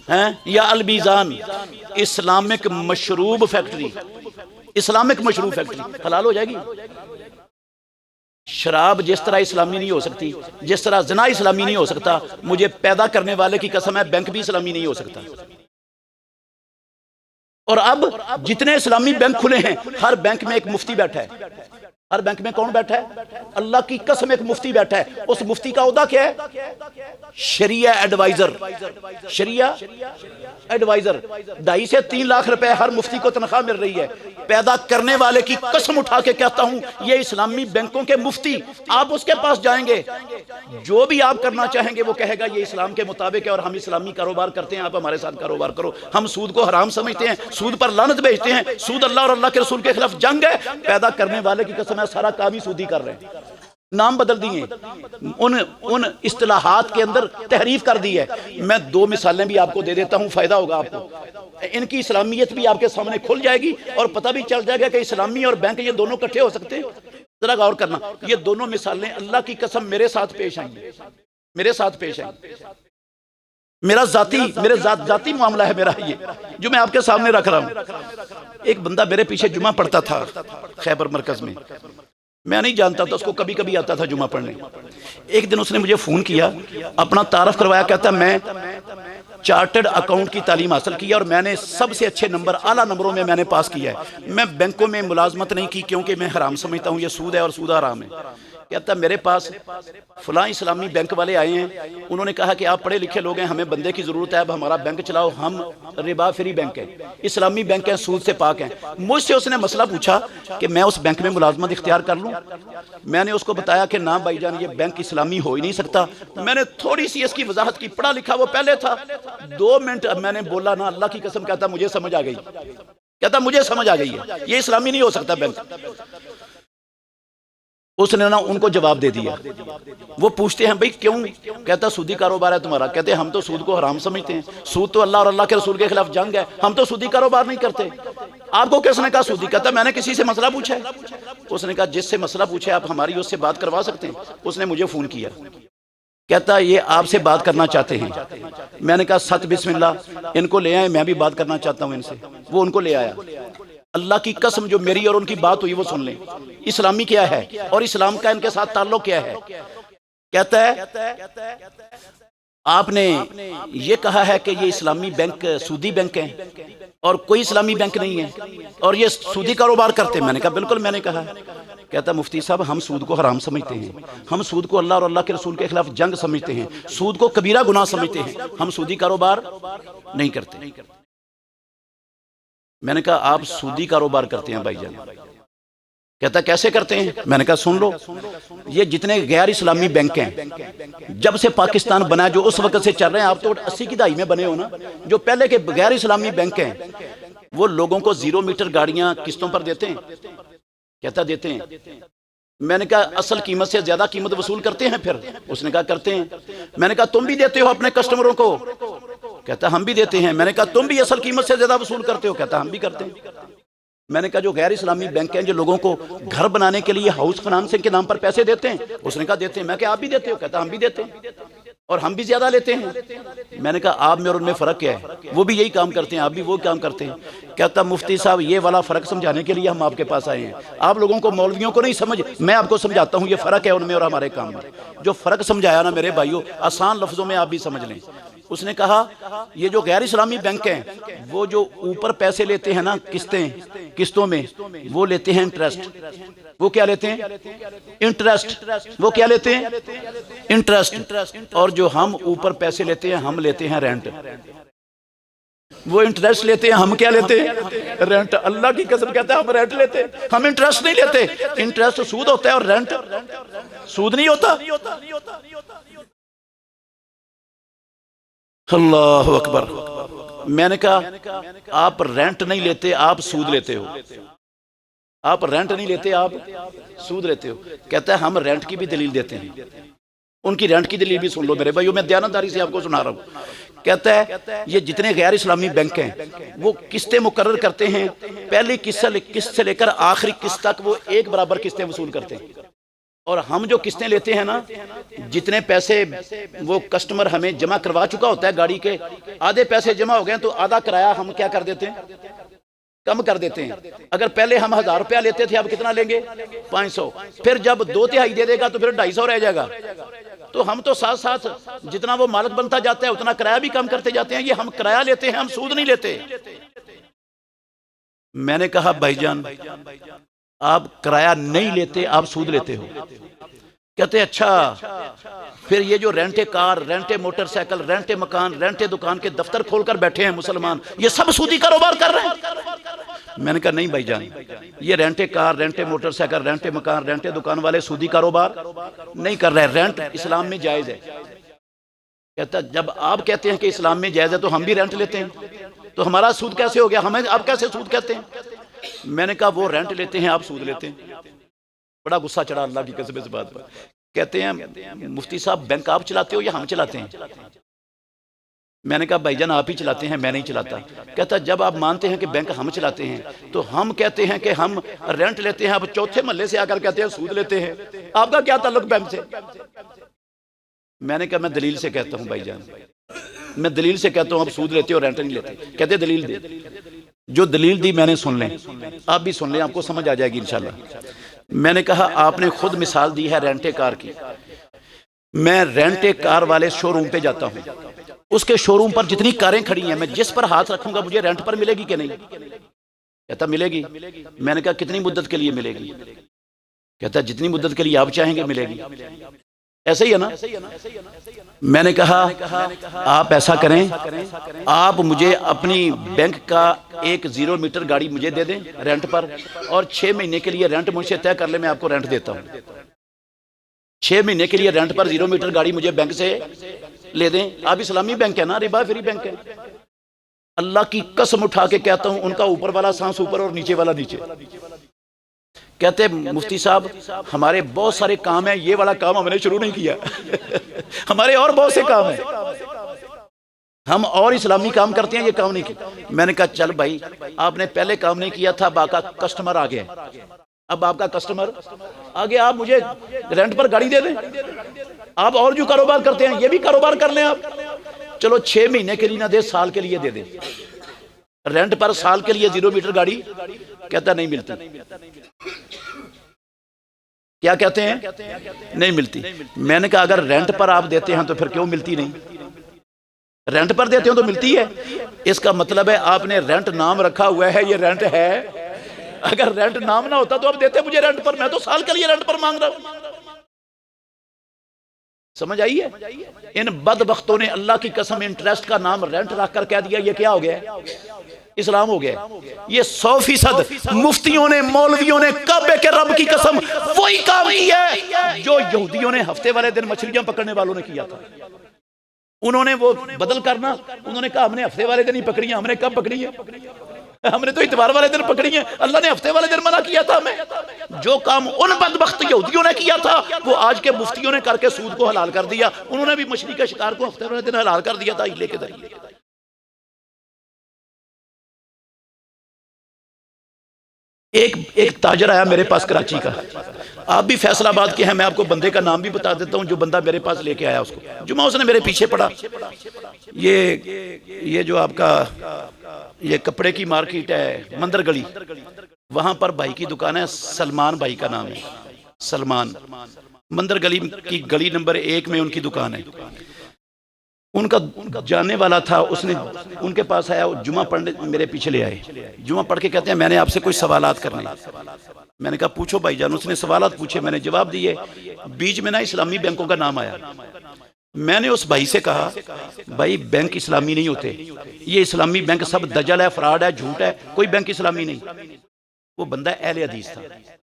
है या अल बीजान, इस्लामिक मशरूब फैक्ट्री, इस्लामिक मशरूब फैक्ट्री, हलाल हो जाएगी। शराब जिस तरह इस्लामी नहीं हो सकती, जिस तरह जिना इस्लामी नहीं हो सकता, मुझे पैदा करने वाले की कसम है बैंक भी इस्लामी नहीं हो सकता। और अब जितने इस्लामी बैंक खुले हैं, हर बैंक में एक मुफ्ती बैठा है। हर बैंक में कौन बैठा है? अल्लाह की कसम एक मुफ्ती बैठा है। उस मुफ्ती का ओहदा क्या है? शरिया एडवाइजर। शरिया एडवाइजर। 2.5 से 3 लाख रुपए हर मुफ्ती को तनख्वाह मिल रही है। पैदा करने वाले की कसम उठा के कहता हूं, ये इस्लामी बैंकों के मुफ्ती, आप उसके पास जाएंगे, जो भी आप करना चाहेंगे वो कहेगा ये इस्लाम के मुताबिक है और हम इस्लामी कारोबार करते हैं, आप हमारे साथ कारोबार करो। हम सूद को हराम समझते हैं, सूद पर लानत भेजते हैं, सूद अल्लाह और अल्लाह के रसूल के खिलाफ जंग है। पैदा करने वाले की कसम है, सारा काम ही सूदी कर रहे हैं। नाम बदल दिए, उन इस्तिलाहात के अंदर तहरीफ कर दी है। मैं 2 मिसालें भी आपको दे देता हूं, फायदा होगा आपको। इनकी इस्लामियत भी आपके सामने खुल जाएगी और पता भी चल जाएगा कि इस्लामी और बैंक ये दोनों इकट्ठे हो सकते हैं। जरा गौर करना, ये दोनों मिसालें अल्लाह की कसम मेरे साथ पेश आई, मेरे साथ पेश आई। मेरा जाती मामला है मेरा, ये जो मैं आपके सामने रख रहा हूं। एक बंदा मेरे पीछे जुमा पढ़ता था खैबर मरकज में, मैं नहीं जानता था उसको, कभी कभी आता था जुमा पढ़ने। एक दिन उसने मुझे फोन किया, अपना तारफ करवाया, कहता चार्टर्ड अकाउंट की तालीम हासिल की है और मैंने सबसे अच्छे नंबर, आला नंबरों में मैंने पास किया है। मैं बैंकों में मुलाजमत नहीं की क्योंकि मैं हराम समझता हूँ, ये सूद है और सूद हराम है। कहता मेरे पास फलां इस्लामी बैंक वाले आए हैं, उन्होंने कहा कि आप पढ़े लिखे लोग हैं, हमें बंदे की ज़रूरत है, अब हमारा बैंक चलाओ, हम रिबा फ्री बैंक है, इस्लामी बैंक है, सूद से पाक हैं। मुझसे उसने मसला पूछा कि मैं उस बैंक में मुलाजमत इख्तियार कर लूँ। मैंने उसको बताया कि ना भाईजान, ये बैंक इस्लामी हो ही नहीं सकता। मैंने थोड़ी सी इसकी वजाहत की, पढ़ा लिखा वो पहले था। 2 मिनट मैंने बोला ना, अल्लाह की कसम, कहता मुझे समझ आ गई, कहता मुझे समझ आ गई है, ये इस्लामी नहीं हो सकता बैंक। उसने ना उनको जवाब दे दिया। वो पूछते हैं भाई क्यों? कहता सूदी कारोबार है तुम्हारा। कहते हम तो सूद को हराम समझते हैं, सूद तो अल्लाह और अल्लाह के रसूल के खिलाफ जंग है, हम तो सूदी कारोबार नहीं करते। आपको किसने कहा सूदी? कहता मैंने किसी से मसला पूछा है। उसने कहा जिससे मसला पूछे आप हमारी उससे बात करवा सकते हैं। उसने मुझे फोन किया, कहता ये आपसे बात करना चाहते हैं। मैंने कहा सत बिस्मिल्लाह, इनको ले आए, मैं भी बात करना चाहता हूं इनसे। वो उनको ले आया। अल्लाह की कसम जो मेरी और उनकी बात हुई वो सुन लें, इस्लामी क्या है और इस्लाम का इनके साथ ताल्लुक क्या है। कहता है आपने ये कहा है कि ये इस्लामी बैंक सूदी बैंक है और कोई इस्लामी बैंक नहीं है और ये सूदी कारोबार करते हैं। मैंने कहा बिल्कुल मैंने कहा। कहता मुफ्ती साहब हम सूद को हराम समझते हैं, हम सूद को अल्लाह और अल्लाह के रसूल के खिलाफ जंग समझते हैं, सूद को कबीरा गुनाह समझते हैं, हम सूदी कारोबार नहीं करते। मैंने कहा आप सूदी कारोबार करते हैं भाईजान? कहता कैसे करते हैं? मैंने कहा सुन लो, ये जितने गैर इस्लामी बैंक हैं जब से पाकिस्तान बना, जो उस वक्त से चल रहे हैं, आप तो 80 की दहाई में बने हो ना, जो पहले के गैर इस्लामी बैंक हैं वो लोगों को 0 मीटर गाड़ियां किस्तों पर देते हैं। कहता देते हैं। मैंने कहा असल कीमत से ज्यादा कीमत वसूल करते हैं फिर? उसने कहा करते हैं। मैंने कहा तुम भी देते हो अपने कस्टमरों को? कहता हम भी देते हैं। मैंने कहा तुम भी असल कीमत से ज्यादा वसूल करते हो? कहता हम भी करते हैं। मैंने कहा जो गैर इस्लामी बैंक हैं जो लोगों को घर बनाने के लिए हाउस फाइनेंसिंग के नाम पर पैसे देते हैं? उसने कहा देते हैं। मैं क्या आप भी देते हो? कहता हम भी देते हैं और हम भी ज्यादा लेते हैं। मैंने कहा आप में और उनमें फर्क क्या है? वो भी यही काम करते हैं, आप भी वो काम करते हैं। कहता मुफ्ती साहब ये वाला फर्क समझाने के लिए हम आपके पास आए हैं। आप लोगों को मौलवियों को नहीं समझ, मैं आपको समझाता हूँ ये फर्क है उनमें और हमारे काम में। जो फर्क समझाया ना मेरे भाइयों, आसान लफ्जों में आप भी समझ लें। उसने कहा ये जो गैर इस्लामी बैंक हैं वो जो ऊपर पैसे लेते हैं ना किस्तों में, वो लेते हैं इंटरेस्ट। वो क्या लेते हैं? इंटरेस्ट। वो क्या लेते हैं? इंटरेस्ट। और जो हम ऊपर पैसे लेते हैं हम लेते हैं रेंट। वो इंटरेस्ट लेते हैं, हम क्या लेते हैं? रेंट। अल्लाह की कसम कहता है हम रेंट लेते हैं, हम इंटरेस्ट नहीं लेते। इंटरेस्ट सूद होता है और रेंट सूद नहीं होता। अल्लाह अकबर। मैंने कहा आप रेंट नहीं लेते, आप सूद लेते हो। आप रेंट नहीं लेते, आप सूद लेते हो। कहता है हम रेंट की भी दलील देते हैं। उनकी रेंट की दलील भी सुन लो मेरे भाइयों, मैं दयानतदारी से आपको सुना रहा हूँ। कहता है ये जितने गैर इस्लामी बैंक हैं वो किस्तें मुकर्रर करते हैं, पहली किस्त से लेकर आखिरी किस्त तक वो एक बराबर किस्तें वसूल करते हैं। और हम जो किस्तें लेते हैं ना, जितने पैसे वो कस्टमर हमें जमा करवा चुका होता है गाड़ी के, आधे पैसे जमा हो गए तो आधा किराया हम क्या कर देते हैं? कम कर देते हैं। अगर पहले हम 1000 रुपया लेते थे, अब कितना लेंगे? 500। फिर जब 2/3 दे देगा तो फिर 250 रह जाएगा। तो हम तो साथ साथ जितना वो मालिक बनता जाता है उतना किराया भी कम करते जाते हैं। ये हम किराया लेते हैं, हम सूद नहीं लेते। मैंने कहा भाईजान आप किराया नहीं लेते, आप सूद लेते हो। कहते अच्छा फिर ये जो रेंटे कार, रेंटे मोटरसाइकिल, रेंटे मकान, रेंटे दुकान के दफ्तर खोलकर बैठे हैं मुसलमान, ये सब सूदी कारोबार कर रहे हैं? मैंने कहा नहीं भाईजान, ये रेंटे कार, रेंटे मोटरसाइकिल, रेंटे मकान, रेंटे दुकान वाले सूदी कारोबार नहीं कर रहे। रेंट इस्लाम में जायज है। कहता जब आप कहते हैं कि इस्लाम में जायज है तो हम भी रेंट लेते हैं, तो हमारा सूद कैसे हो गया? हमें आप कैसे सूद कहते हैं? मैंने कहा वो रेंट लेते हैं, आप सूद लेते हैं। बड़ा गुस्सा चढ़ा अल्लाह की कसम इस बात पर। कहते हैं मुफ्ती साहब बैंक आप चलाते हो या हम चलाते हैं? मैंने कहा भाईजान आप ही चलाते हैं, मैं नहीं चलाता। कहता जब आप मानते हैं कि बैंक हम चलाते हैं तो हम कहते हैं कि हम रेंट लेते हैं, आप चौथे महल्ले से आकर कहते हैं सूद लेते हैं। आपका क्या ताल्लुक बैंक से? मैंने कहा मैं दलील से कहता हूं भाईजान, मैं दलील से कहता हूं आप सूद लेते हो रेंट नहीं लेते। कहते दलील दे। जो दलील दी मैंने सुन लें, आप भी सुन लें, आपको समझ आ जाएगी इंशाल्लाह। मैंने कहा आपने खुद मिसाल दी है रेंटे कार की। मैं रेंटे कार वाले शोरूम पे जाता हूं, उसके शोरूम पर जितनी कारें खड़ी हैं, मैं जिस पर हाथ रखूंगा मुझे रेंट पर मिलेगी कि नहीं? कहता मिलेगी। मैंने कहा कितनी मुद्दत के लिए मिलेगी? कहता जितनी मुद्दत के लिए आप चाहेंगे मिलेगी। ऐसे ही है ना? मैंने कहा आप ऐसा करें, आप मुझे अपनी बैंक का एक 0 मीटर गाड़ी मुझे दे दें रेंट पर, और 6 महीने के लिए रेंट मुझसे तय कर ले, मैं आपको रेंट देता हूं। 6 महीने के लिए रेंट पर 0 मीटर गाड़ी मुझे बैंक से ले दें। आप इस्लामी बैंक है ना, रिबा फ्री बैंक है। अल्लाह की कसम उठा के कहता हूं, उनका ऊपर वाला सांस ऊपर और नीचे वाला नीचे। कहते मुफ्ती साहब हमारे बहुत सारे काम हैं, ये वाला काम हमने शुरू नहीं किया हमारे और बहुत से काम हैं, हम और इस्लामी काम करते हैं, ये काम नहीं किया। मैंने कहा चल भाई, आपने पहले काम नहीं किया था, अब आपका कस्टमर आ गया, अब आपका कस्टमर आ गया, आप मुझे रेंट पर गाड़ी दे दें। आप और जो कारोबार करते हैं ये भी कारोबार कर लें आप। चलो 6 महीने के लिए ना दे, साल के लिए दे दे रेंट पर, साल के लिए 0 मीटर गाड़ी। कहता नहीं मिलती। क्या कहते हैं? नहीं मिलती। मैंने कहा अगर रेंट पर आप देते हैं तो फिर क्यों मिलती नहीं? रेंट पर देते हो तो मिलती है। इसका मतलब है आपने रेंट नाम रखा हुआ है, ये रेंट है। अगर रेंट नाम ना होता तो आप देते मुझे रेंट पर, मैं तो साल के लिए रेंट पर मांग रहा हूं। समझ आई है? इन बदबख्तों ने अल्लाह की कसम इंटरेस्ट का नाम रेंट रखकर कह दिया ये क्या हो गया? इस्लाम हो गया। ये 100% मुफ्तियों ने, मौलवियों ने काबे के रब की कसम वही काम किया है जो यहूदियों ने हफ्ते वाले दिन मछलियां पकड़ने वालों ने किया था। उन्होंने वो बदल करना, उन्होंने कहा हमने हफ्ते वाले दिन ही पकड़ी है। हमने कब पकड़ी है? हमने तो इतवार वाले दिन पकड़ी है। अल्लाह ने हफ्ते वाले दिन मना किया था हमें। जो काम उन बदबख्त यहूदियों ने किया था वो आज के मुफ्तियों ने करके सूद को हलाल कर दिया। उन्होंने भी मछली के शिकार को हफ्ते वाले दिन हलाल कर दिया था हिले के जरिए। एक ताजर आया मेरे पास कराची का, आप भी फैसलाबाद के हैं, मैं आपको बंदे का नाम भी बता देता हूं जो बंदा मेरे पास लेके आया। उसको जुमा उसने मेरे पीछे पड़ा। ये जो आपका ये कपड़े की मार्केट है मंदर गली, वहां पर भाई की दुकान है, सलमान भाई का नाम है, सलमान। मंदर गली की गली नंबर 1 में उनकी दुकान है। उनका जानने वाला था, उसने उनके पास आया, जुमा पढ़ने मेरे पीछे ले आए। जुमा पढ़ के कहते हैं मैंने आपसे कोई सवालात करने। मैंने कहा पूछो भाईजान। उसने सवालात पूछे, मैंने जवाब दिए। बीच में ना इस्लामी बैंकों का नाम आया। मैंने उस भाई से कहा भाई बैंक इस्लामी नहीं होते, ये इस्लामी बैंक सब दजल है, फ्रॉड है, झूठ है, कोई बैंक इस्लामी नहीं। वो बंदा अहले हदीस था,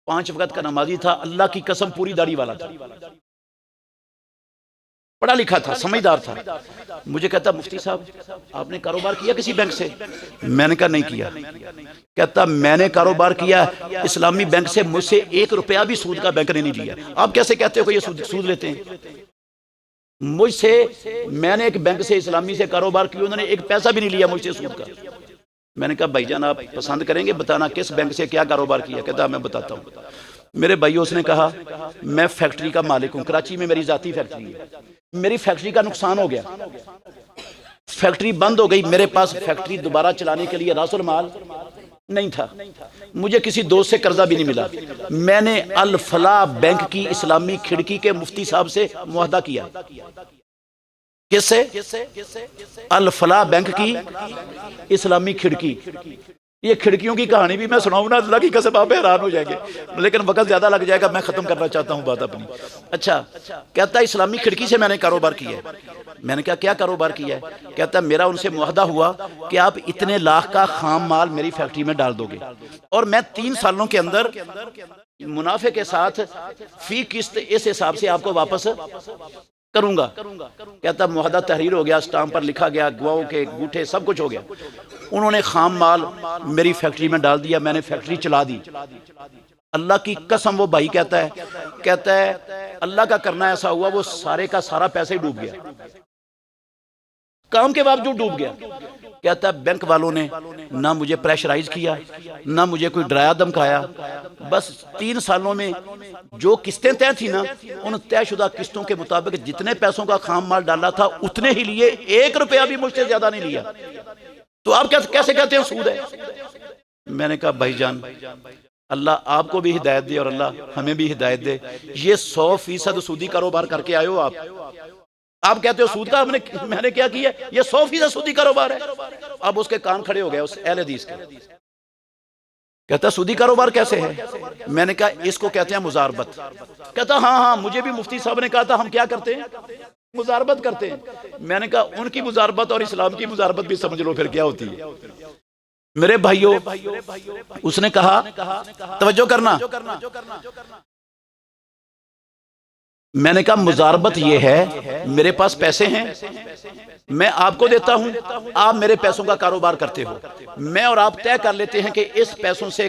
5 वक्त का नमाजी था, अल्लाह की कसम पूरी दाढ़ी वाला था, पढ़ा लिखा था, समझदार था। मुझे कहता मुफ्ती साहब आपने कारोबार किया किसी बैंक से? मैंने कहा नहीं किया। कहता मैंने कारोबार किया इस्लामी बैंक से, मुझसे 1 रुपया भी सूद का बैंक ने नहीं लिया। आप कैसे कहते हो कि ये सूद लेते हैं? मुझसे, मैंने एक बैंक से इस्लामी से कारोबार किया, उन्होंने 1 पैसा भी नहीं लिया मुझसे सूद का। मैंने कहा भाईजान आप पसंद करेंगे बताना किस बैंक से क्या कारोबार किया? कहता मैं बताता हूँ। मेरे भाइयों, उसने कहा मैं फैक्ट्री का मालिक हूं, कराची में मेरी जाती फैक्ट्री है, मेरी फैक्ट्री का नुकसान हो गया, फैक्ट्री बंद हो गई, मेरे पास फैक्ट्री दोबारा चलाने के लिए रासुल माल नहीं था, मुझे किसी दोस्त से कर्जा भी नहीं मिला। मैंने अल फलाह बैंक की इस्लामी खिड़की के मुफ्ती साहब से मुआहदा किया। किससे? अल फलाह बैंक की इस्लामी खिड़की। ये खिड़कियों की कहानी भी मैं सुनाऊं ना, अल्लाह की कसम आप हैरान हो जाएंगे, लेकिन वक्त ज्यादा लग जाएगा, मैं खत्म करना चाहता हूं बात अपनी। अच्छा, कहता इस्लामी खिड़की से मैंने कारोबार किया है। मैंने कहा क्या कारोबार किया है? कहता मेरा उनसे मुआहदा हुआ कि आप इतने लाख का खाम माल मेरी फैक्ट्री में डाल दोगे और मैं 3 सालों के अंदर मुनाफे के साथ फी किस्त इस हिसाब से आपको वापस करूंगा। कहता मुआहदा तहरीर हो गया, स्टाम्प पर लिखा गया, गवाहों के अंगूठे सब कुछ हो गया। उन्होंने खाम माल मेरी फैक्ट्री में डाल दिया, मैंने फैक्ट्री चला दी। अल्लाह की कसम वो भाई कहता है अल्लाह का करना ऐसा हुआ वो सारे का सारा पैसा ही डूब गया, काम के बावजूद डूब गया। कहता है बैंक वालों ने ना मुझे प्रेशराइज किया, ना मुझे कोई डराया धमकाया, बस 3 सालों में जो किस्तें तय थी ना, उन तयशुदा किस्तों के मुताबिक जितने पैसों का खाम माल डाला था उतने ही लिए, 1 रुपया भी मुझसे ज्यादा नहीं लिया। तो आप कैसे कहते हैं सूद है? मैंने कहा भाईजान अल्लाह आपको भी हिदायत दे और अल्लाह हमें भी हिदायत दे। ये 100% सूदी कारोबार करके आए हो आप कहते हो सूद का मैंने क्या किया, ये 100% सूदी कारोबार है। अब उसके कान खड़े हो गए उस अहले हदीस के। कहता सूदी कारोबार कैसे है? मैंने कहा इसको कहते हैं मुजारबत। कहता हाँ हाँ मुझे भी मुफ्ती साहब ने कहा था, हम क्या करते हैं, मुजारबत करते हैं। मैंने कहा उनकी मुजारबत और इस्लाम की मुजारबत भी समझ लो फिर क्या होती है। मेरे भाइयों, उसने कहा, तवज्जो करना, मैंने कहा मुजारबत ये है, मेरे पास पैसे हैं, मैं आपको देता हूं, आप मेरे पैसों का कारोबार करते हो, मैं और आप तय कर लेते हैं कि इस पैसों से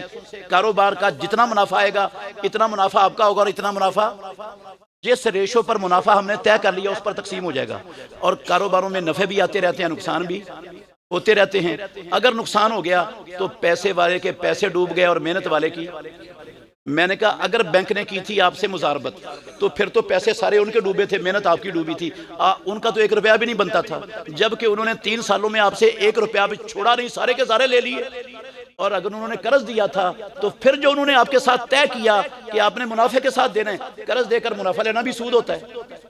कारोबार का जितना मुनाफा आएगा इतना मुनाफा आपका होगा और इतना मुनाफा, जिस रेशो पर मुनाफा हमने तय कर लिया उस पर तकसीम हो जाएगा। और कारोबारों में नफे भी आते रहते हैं, नुकसान भी होते रहते हैं। अगर नुकसान हो गया तो पैसे वाले के पैसे डूब गए और मेहनत वाले की। मैंने कहा अगर बैंक ने की थी आपसे मुजारबत तो फिर तो पैसे सारे उनके डूबे थे, मेहनत आपकी डूबी थी, उनका तो 1 रुपया भी नहीं बनता था, जबकि उन्होंने 3 सालों में आपसे 1 रुपया भी छोड़ा नहीं, सारे के सारे ले लिए। और अगर उन्होंने कर्ज दिया था तो फिर जो उन्होंने आपके साथ तय किया कि आपने मुनाफे के साथ देना है, कर्ज देकर मुनाफा लेना भी सूद होता है।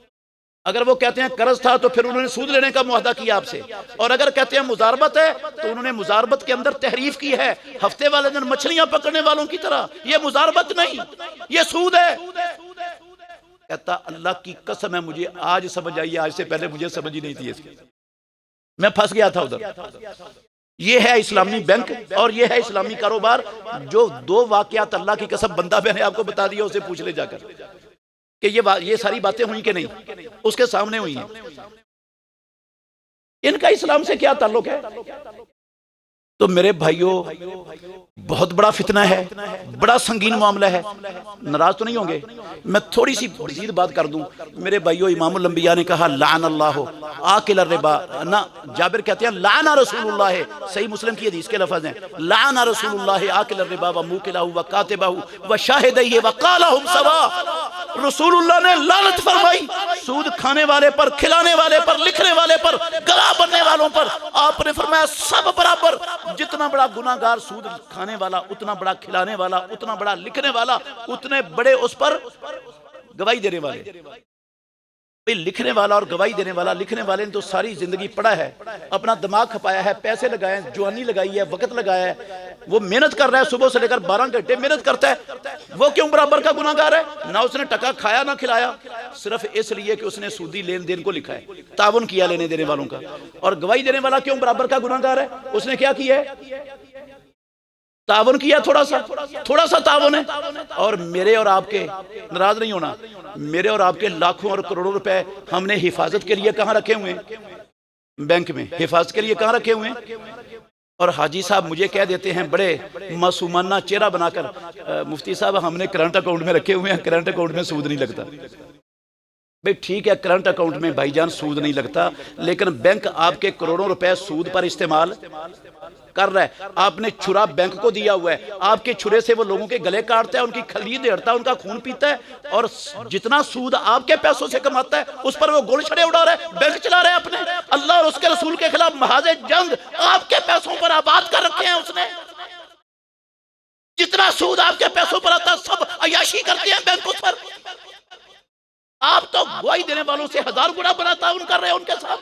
अगर वो कहते हैं कर्ज था तो फिर उन्होंने सूद लेने का मुआहदा किया आपसे। और अगर कहते हैं मुजारबत है तो उन्होंने मुजारबत के अंदर तहरीफ की है, हफ्ते वाले दिन मछलियां पकड़ने वालों की तरह। ये मुजारबत नहीं, ये सूद है। कहता अल्लाह की कसम है मुझे आज समझ आई, आज से पहले मुझे समझ ही नहीं थी इसकी, मैं फंस गया था उधर। ये है इस्लामी बैंक और ये है इस्लामी कारोबार। जो 2 वाकयात अल्लाह की कसम बंदा मैंने आपको बता दिया, उसे पूछ ले जाकर कि ये सारी बातें हुई कि नहीं, उसके सामने हुई हैं। इनका इस्लाम से क्या ताल्लुक है? तो मेरे भाइयों बहुत बड़ा फितना है, बड़ा संगीन मामला है। नाराज तो नहीं होंगे, मैं थोड़ी सी मजीद बात कर दूं। मेरे भाइयों, इमामुल अंबिया ने कहा लान अल्लाह आकिल रिबा ना, जाबिर कहते हैं लाना रसूलुल्लाह, सही मुस्लिम की हदीस के लफ्ज हैं, लाना रसूलुल्लाह आकिल रिबा व मुकिलहु व कातिबहु व शाहिदैहि व क़ालहुम सवा। रसूलुल्लाह ने लानत फरमाई सूद खाने वाले पर, खिलाने वाले पर, लिखने वाले पर, गवाह बनने वालों पर। आपने फरमाया सब बराबर, जितना बड़ा गुनाहगार सूद खाने वाला, उतना बड़ा खिलाने वाला, उतना बड़ा लिखने वाला, उतने बड़े उस पर गवाही देने वाले। लिखने वाला और गवाही देने वाला, लिखने वाले ने तो सारी जिंदगी पढ़ा है, अपना दिमाग खपाया है, पैसे लगाए, जवानी लगाई है, वक्त लगाया है, वो मेहनत कर रहा है, सुबह से लेकर 12 घंटे मेहनत करता है। वो क्यों बराबर का गुनाहगार है? ना उसने टका खाया ना खिलाया, सिर्फ इसलिए कि उसने सूदी लेन देन को लिखा है, तावन किया लेने देने वालों का। और गवाही देने वाला क्यों बराबर का गुनाहगार है? उसने क्या किया है? तावन किया, थोड़ा सा तावन है। और मेरे और आपके, नाराज नहीं होना, मेरे और आपके लाखों और करोड़ों रुपए हमने हिफाजत के लिए कहां रखे हुए हैं? बैंक में। हिफाजत के लिए कहां रखे हुए हैं? और हाजी साहब मुझे कह देते हैं बड़े मासूमाना चेहरा बनाकर, मुफ्ती साहब हमने करंट अकाउंट में रखे हुए हैं, करंट अकाउंट में सूद नहीं लगता। भाई ठीक है, करंट अकाउंट में भाईजान सूद नहीं लगता, लेकिन बैंक आपके करोड़ों रुपए सूद पर इस्तेमाल कर रहा है। आपने छुरा बैंक को दिया हुआ है, आपके छुरे से वो लोगों के गले काटता है, उनकी खलीद हेड़ता है, उनका खून पीता है, और जितना सूद आपके पैसों से कमाता है उस पर वो गोलछड़े उड़ा रहा है, बैंक चला रहा है अपने। अल्लाह और उसके रसूल के खिलाफ महाजे जंग आपके पैसों पर आबाद कर रखे हैं उसने। जितना सूद आपके पैसों पर आता है सब अयाशी करते हैं बैंक उस पर। आप तो गवाही देने वालों से 1000 गुना बड़ा ताउन कर रहे हैं उनके साथ।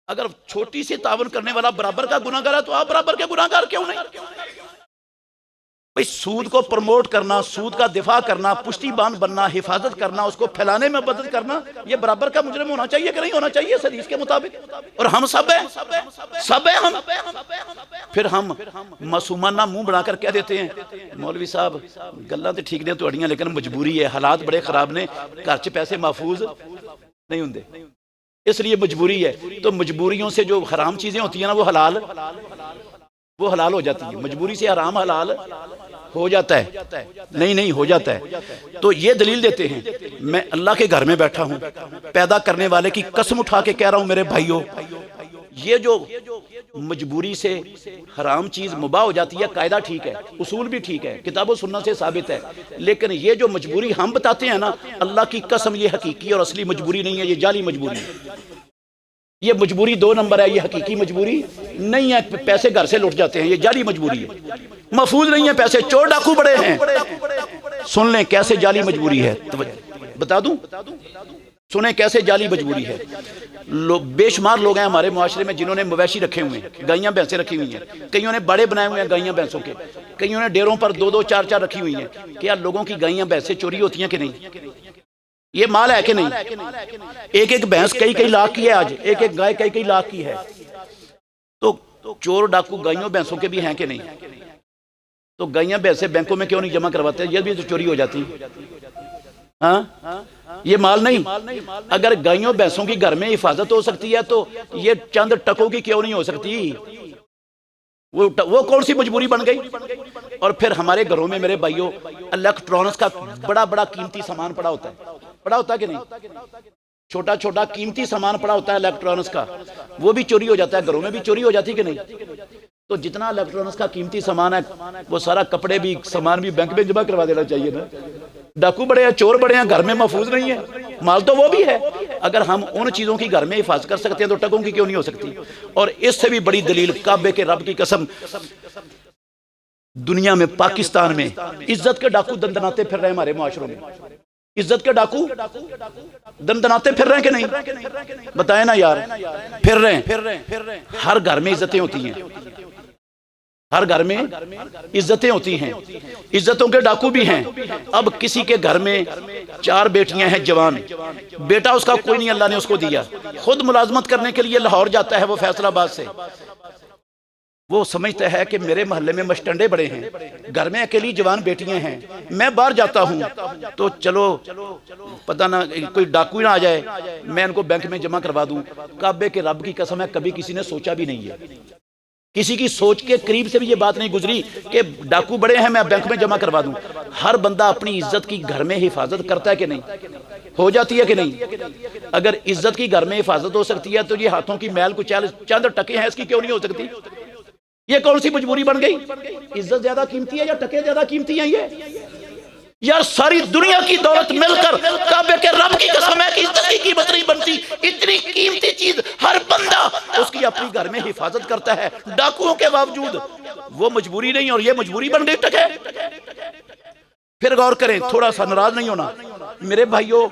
अगर छोटी सी ताउन करने वाला बराबर का गुनाहगार है तो आप बराबर के गुनाहगार क्यों नहीं? भाई सूद को प्रमोट करना, सूद का दिफा करना, पुष्टिबान बनना, हिफाजत करना, उसको फैलाने में मदद करना, ये बराबर का मुजरिम होना चाहिए कि नहीं होना चाहिए हदीस के मुताबिक? और हम सब हैं, सब हैं हम। फिर हम मासूमाना मुंह बनाकर कह देते हैं मौलवी साहब गल्लां तो ठीक ने तुहाड़ियां, लेकिन मजबूरी है, हालात बड़े खराब ने, घर च पैसे महफूज नहीं होंगे, इसलिए मजबूरी है। तो मजबूरियों से जो हराम चीजें होती हैं ना वो हलाल हो जाती है। मजबूरी से हराम हलाल हो जाता है, नहीं हो जाता है। तो ये दलील देते हैं। मैं अल्लाह के घर में बैठा हूं, पैदा करने वाले की कसम उठा के कह रहा हूं मेरे भाइयों, ये जो मजबूरी से हराम चीज मुबाह हो जाती है, कायदा ठीक है, उसूल भी ठीक है, किताब और सुन्नत से साबित है, लेकिन ये जो मजबूरी हम बताते हैं ना, अल्लाह की कसम ये हकीकी और असली मजबूरी नहीं है, ये जाली मजबूरी है। ये मजबूरी 2 नंबर है, ये हकीकी मजबूरी नहीं है। पैसे घर से लुट जाते हैं, ये जाली मजबूरी है, महफूज नहीं है पैसे, चोर डाकू बड़े हैं। सुन लें कैसे जाली मजबूरी है, तो बता दूं। सुने कैसे जाली मजबूरी है। बेशुमार लोग हैं हमारे मुआशरे में जिन्होंने मवेशी रखे हुए हैं, गायें भैंसें रखी हुई हैं, कईयों ने बड़े बनाए हुए हैं गायें भैंसों के, कईयों ने डेरों पर 2-2 4-4 रखी हुई हैं। क्या लोगों की गायें भैंसें चोरी होती हैं कि नहीं? ये माल है कि नहीं? एक एक भैंस कई लाख की है आज, एक एक गाय कई लाख की है। तो चोर डाकू गायों भैंसों के भी हैं कि नहीं? तो गायें भैंसें बैंकों में क्यों नहीं जमा करवाते? ये भी तो चोरी हो जाती। हाँ, ये माल नहीं। अगर गायों भैंसों की घर में हिफाजत हो सकती है तो ये चंद टकों की क्यों नहीं हो सकती? वो कौन सी मजबूरी बन गई? और फिर हमारे घरों में मेरे भाइयों इलेक्ट्रॉनिक्स का बड़ा कीमती सामान पड़ा होता है कि नहीं? छोटा कीमती सामान पड़ा होता है इलेक्ट्रॉनिक्स का, वो भी चोरी हो जाता है, घरों में भी चोरी हो जाती है कि नहीं? तो जितना इलेक्ट्रॉनिक्स का कीमती सामान है वो सारा कपड़े भी सामान भी बैंक में जमा करवा देना चाहिए ना। डाकू बड़े हैं, चोर बड़े हैं, घर में महफूज नहीं है, माल तो वो भी है। अगर हम उन चीजों की घर में हिफाजत कर सकते हैं तो टकों की क्यों नहीं हो सकती? और इससे भी बड़ी दलील, काबे के रब की कसम, दुनिया में पाकिस्तान में इज्जत के डाकू दंदनाते फिर रहे हैं हमारे मुआशरों में। इज्जत के डाकू दंदनाते फिर रहे हैं कि नहीं? बताए ना यार, फिर रहे हैं। हर घर में इज्जतें होती हैं, हर घर में इज्जतें होती हैं, इज्जतों के डाकू भी हैं। अब किसी के घर में 4 बेटियां हैं जवान, बेटा उसका कोई नहीं, अल्लाह ने उसको दिया, खुद मुलाजमत करने के लिए लाहौर जाता है वो फैसलाबाद से। वो समझता है कि मेरे मोहल्ले में मस्टंडे बड़े हैं, घर में अकेली जवान बेटियां हैं, मैं बाहर जाता हूं तो चलो पता ना कोई डाकू ना आ जाए, मैं इनको बैंक में जमा करवा दूं। काबे के रब की कसम है, कभी किसी ने सोचा भी नहीं है, किसी की सोच के करीब से भी ये बात नहीं गुजरी कि डाकू बड़े हैं मैं बैंक में जमा करवा दूं। हर बंदा अपनी इज्जत की घर में हिफाजत करता है कि नहीं? हो जाती है कि नहीं? अगर इज्जत की घर में हिफाजत हो सकती है तो ये हाथों की मैल कुछ चंद टके हैं, इसकी क्यों नहीं हो सकती? ये कौन सी मजबूरी बन गई? इज्जत ज्यादा कीमती है या टके ज्यादा कीमती हैं? ये यार सारी दुनिया की दौलत मिलकर काबे के रब की कसम है कि इज्जत की कीमत नहीं बनती। इतनी कीमती चीज हर बंदा उसकी अपनी घर में हिफाजत करता है डाकुओं के बावजूद। वो मजबूरी नहीं और ये मजबूरी बन गई टके। फिर गौर करें, थोड़ा सा नाराज नहीं होना मेरे भाइयों।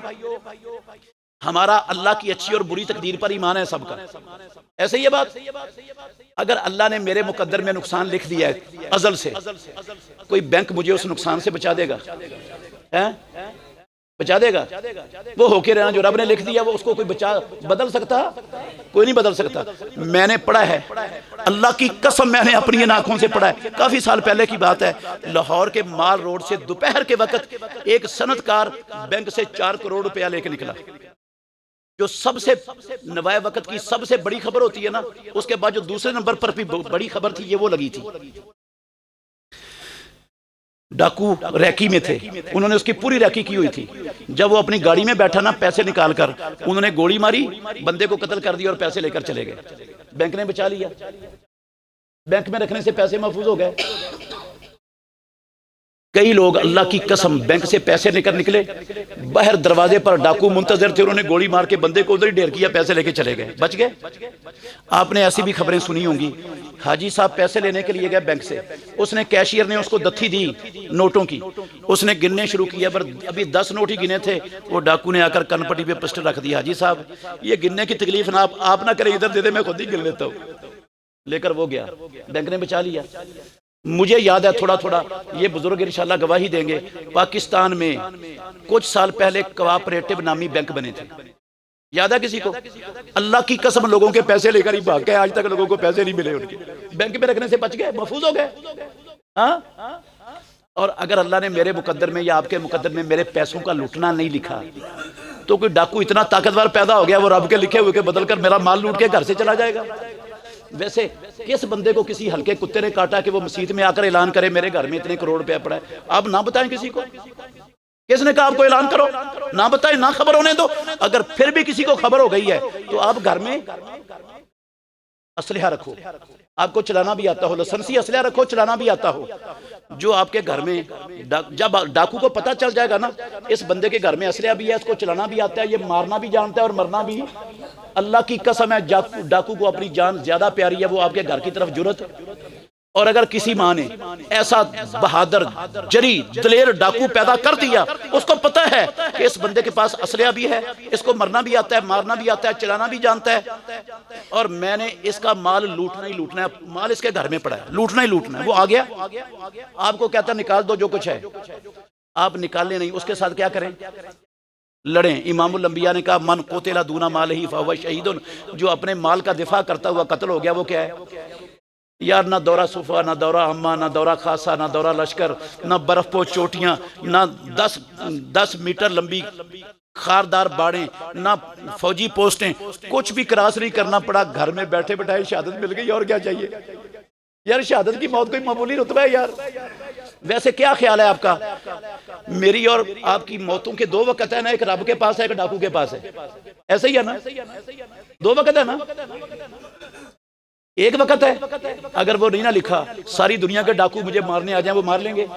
हमारा अल्लाह की अच्छी और बुरी तकदीर पर ईमान है सबका, ऐसे ही ये बात। अगर अल्लाह ने मेरे मुकद्दर में नुकसान लिख दिया है अजल से, कोई बैंक मुझे उस नुकसान से बचा देगा? बचा देगा? वो होके रहना जो रब ने लिख दिया वो उसको कोई बदल सकता? कोई नहीं बदल सकता। मैंने पढ़ा है, अल्लाह की कसम मैंने अपनी इन आंखों से पढ़ा है, काफी साल पहले की बात है। लाहौर के माल रोड से दोपहर के वक्त एक सनतकार बैंक से 4 करोड़ रुपया लेके निकला। जो सबसे नवाए वक्त की सबसे बड़ी खबर होती है ना, उसके बाद जो दूसरे नंबर पर भी बड़ी खबर थी ये वो लगी थी। डाकू रैकी में थे, उन्होंने उसकी पूरी रैकी की हुई थी। जब वो अपनी गाड़ी में बैठा ना, पैसे निकालकर उन्होंने गोली मारी, बंदे को कत्ल कर दिया और पैसे लेकर चले गए। बैंक ने बचा लिया, बैंक में रखने से पैसे महफूज हो गए। कई लोग अल्लाह की कसम बैंक से पैसे लेकर निकले, बाहर दरवाजे पर डाकू मुंतजर थे, उन्होंने गोली मार के बंदे को उधर ही ढेर किया, पैसे लेके चले गए, बच गए। आपने ऐसी भी खबरें सुनी होंगी, हाजी साहब पैसे लेने के लिए गए बैंक से, उसने कैशियर ने उसको दत्थी दी नोटों की, उसने गिनने शुरू किया, पर अभी 10 नोट ही गिने थे। वो डाकू ने आकर कनपट्टी पे पिस्टल रख दिया, हाजी साहब ये गिनने की तकलीफ ना आप ना करें, इधर दे दे, मैं खुद ही गिन लेता हूँ। लेकर वो गया, बैंक ने बचा लिया। मुझे याद है थोड़ा थोड़ा, ये बुजुर्ग इंशाल्लाह गवाही देंगे, पाकिस्तान में कुछ साल पहले कोऑपरेटिव नामी बैंक बने थे, याद है किसी को? अल्लाह की कसम लोगों के पैसे लेकर ही भाग गए, आज तक लोगों को पैसे नहीं मिले उनके, बैंक में रखने से बच गए, महफूज हो गए। हाँ, और अगर अल्लाह ने मेरे मुकद्दर में या आपके मुकद्दर में मेरे पैसों का लूटना नहीं लिखा तो कोई डाकू इतना ताकतवर पैदा हो गया वो रब के लिखे हुए के बदल कर मेरा माल लूट के घर से चला जाएगा। वैसे किस बंदे को किसी हल्के कुत्ते ने काटा कि वो मस्जिद में आकर ऐलान करे मेरे घर में इतने करोड़ रुपया पड़ा है? आप ना बताएं किसी को, किसने कहा आपको ऐलान करो? ना बताएं, ना खबर होने दो। अगर फिर भी किसी को खबर हो गई है तो आप घर में असलहा रखो, आपको चलाना भी आता हो, लाइसेंसी असलहा रखो, चलाना भी आता हो। जो आपके घर में जब डाकू को पता चल जाएगा ना इस बंदे के घर में असलहा भी है, इसको चलाना भी आता है, ये मारना भी जानता है और मरना भी, अल्लाह की कसम है डाकू को अपनी जान ज्यादा प्यारी है, वो आपके घर की तरफ जुरत और अगर किसी माँ ने ऐसा बहादुर जरी दलेर डाकू पैदा कर दिया, उसको पता है कि इस बंदे के पास असलिया भी है, इसको मरना भी आता है, मारना भी आता है, चलाना भी जानता है, और मैंने इसका माल लूटना ही लूटना है, माल इसके घर में पड़ा है, लूटना ही लूटना है। वो आ गया, आपको कहता निकाल दो जो कुछ है, आप निकालने नहीं, उसके साथ क्या करें? लड़ें। इमामुल अंबिया ने कहा मन कोतेला दूना माल ही फहुव शहीदुन, जो अपने माल का दिफा करता हुआ कत्ल हो गया वो क्या है? यार ना दौरा सुफा, ना दौरा अम्मा, ना दौरा खासा, ना दौरा लश्कर, ना बर्फ पो चोटियां, ना 10 मीटर लंबी खारदार बाड़ें, ना फौजी पोस्टें, कुछ भी क्रॉस नहीं करना पड़ा, घर में बैठे बैठाए शहादत मिल गई, और क्या चाहिए? यार शहादत की मौत कोई मामूली रुतबा है यार। वैसे क्या ख्याल है आपका? मेरी और आपकी मौतों के दो वक्त है ना, एक रब के पास है, एक डाकू के पास है, ऐसे ही है ना? दो वक्त है ना, एक वक्त है। अगर वो नहीं ना लिखा सारी दुनिया के डाकू मुझे मारने आ जाए, वो मार लेंगे?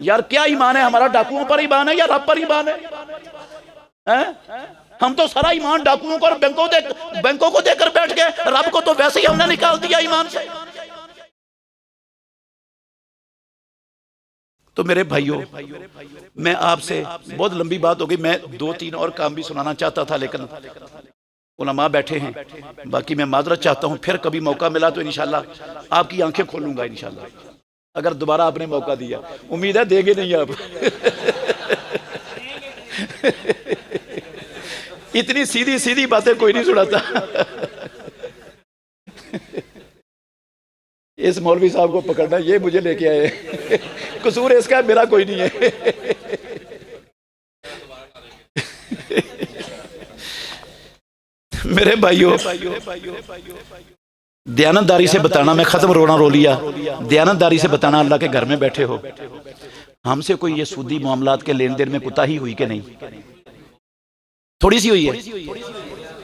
यार क्या ईमान है हमारा? डाकुओं पर ईमान है या रब पर ईमान है? हम तो सारा ईमान डाकुओं को और बैंकों को देकर बैठ गए, रब को तो वैसे ही हमने निकाल दिया ईमान से। तो मेरे भाइयों, मैं आपसे, बहुत लंबी बात हो गई, मैं 2-3 और काम भी सुनाना चाहता था, लेकिन उलमा बैठे हैं, बाकी मैं माजरत चाहता हूं, फिर कभी मौका मिला तो इंशाल्लाह आपकी आंखें खोलूंगा इंशाल्लाह, अगर दोबारा आपने मौका दिया। उम्मीद है देंगे नहीं आप। इतनी सीधी सीधी बातें कोई नहीं सुनाता। इस मौलवी साहब को पकड़ना, ये मुझे लेके आए, कसूर इसका, मेरा कोई नहीं है। मेरे भाइयों, दयानतदारी से बताना, मैं खत्म रोना रो लिया, दयानतदारी से बताना, अल्लाह के घर में बैठे हो, हमसे कोई ये सूदी मामलात के लेन देन में कोताही हुई कि नहीं? थोड़ी सी हुई है,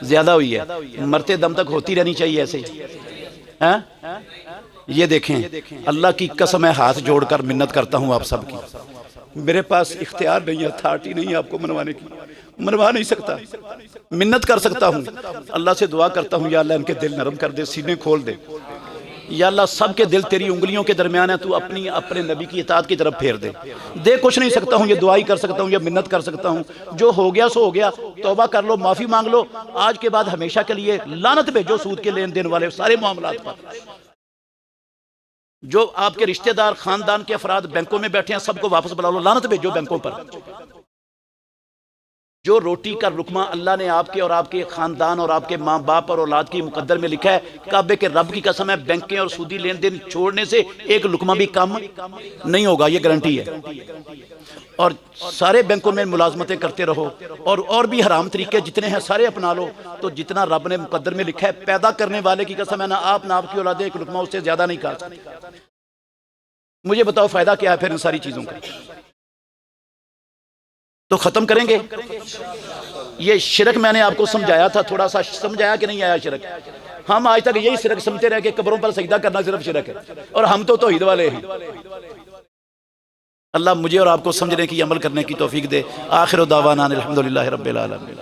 ज्यादा हुई है, मरते दम तक होती रहनी चाहिए ऐसे ही। ये देखें, अल्लाह की कसम है, हाथ जोड़कर मिन्नत करता हूं आप सबकी, मेरे पास इख्तियार नहीं है, अथॉरिटी नहीं है आपको मनवाने की, मनवा नहीं सकता, मिन्नत कर सकता हूं, अल्लाह से दुआ करता हूं, या अल्लाह इनके दिल नरम कर दे, सीने खोल दे, या अल्लाह सबके दिल तेरी उंगलियों के दरमियान है, तू अपने नबी की इताअत की तरफ फेर दे। कुछ नहीं सकता हूं, ये दुआ ही कर सकता हूं, ये मिन्नत कर सकता हूं, जो हो गया सो हो गया, तौबा कर लो, माफी मांग लो, आज के बाद हमेशा के लिए लानत भेजो सूद के लेन देन वाले सारे मामलात पर। जो आपके रिश्तेदार, खानदान के अफराद बैंकों में बैठे हैं, सबको वापस बुला लो, लानत भेजो बैंकों पर। जो रोटी का रुकमा अल्लाह ने आपके और आपके खानदान और आपके माँ बाप और औलाद की मुकद्दर में लिखा है, काबे के रब की कसम है, बैंकें और सूदी लेन देन छोड़ने से एक लुकमा भी कम नहीं होगा, ये गारंटी है। और सारे बैंकों में मुलाजमतें करते रहो, और भी हराम तरीके जितने हैं सारे अपना लो, तो जितना रब ने मुकद्दर में लिखा है, पैदा करने वाले की कसम है, ना आप ना आपकी औलाद एक लुकमा उससे ज्यादा नहीं खा सकते। मुझे बताओ फायदा क्या है फिर इन सारी चीजों का? तो खत्म करेंगे ये शिरक। मैंने आपको समझाया था, थोड़ा सा समझाया कि नहीं आया शिरक? हम आज तक यही शिरक समझते रहे कि कब्रों पर सजदा करना सिर्फ शिरक है, और हम तो तौहीद वाले हैं। अल्लाह मुझे और आपको समझने की, अमल करने की तौफीक दे। आखिर दावाना अल्हम्दुलिल्लाहि रब्बिल आलमीन।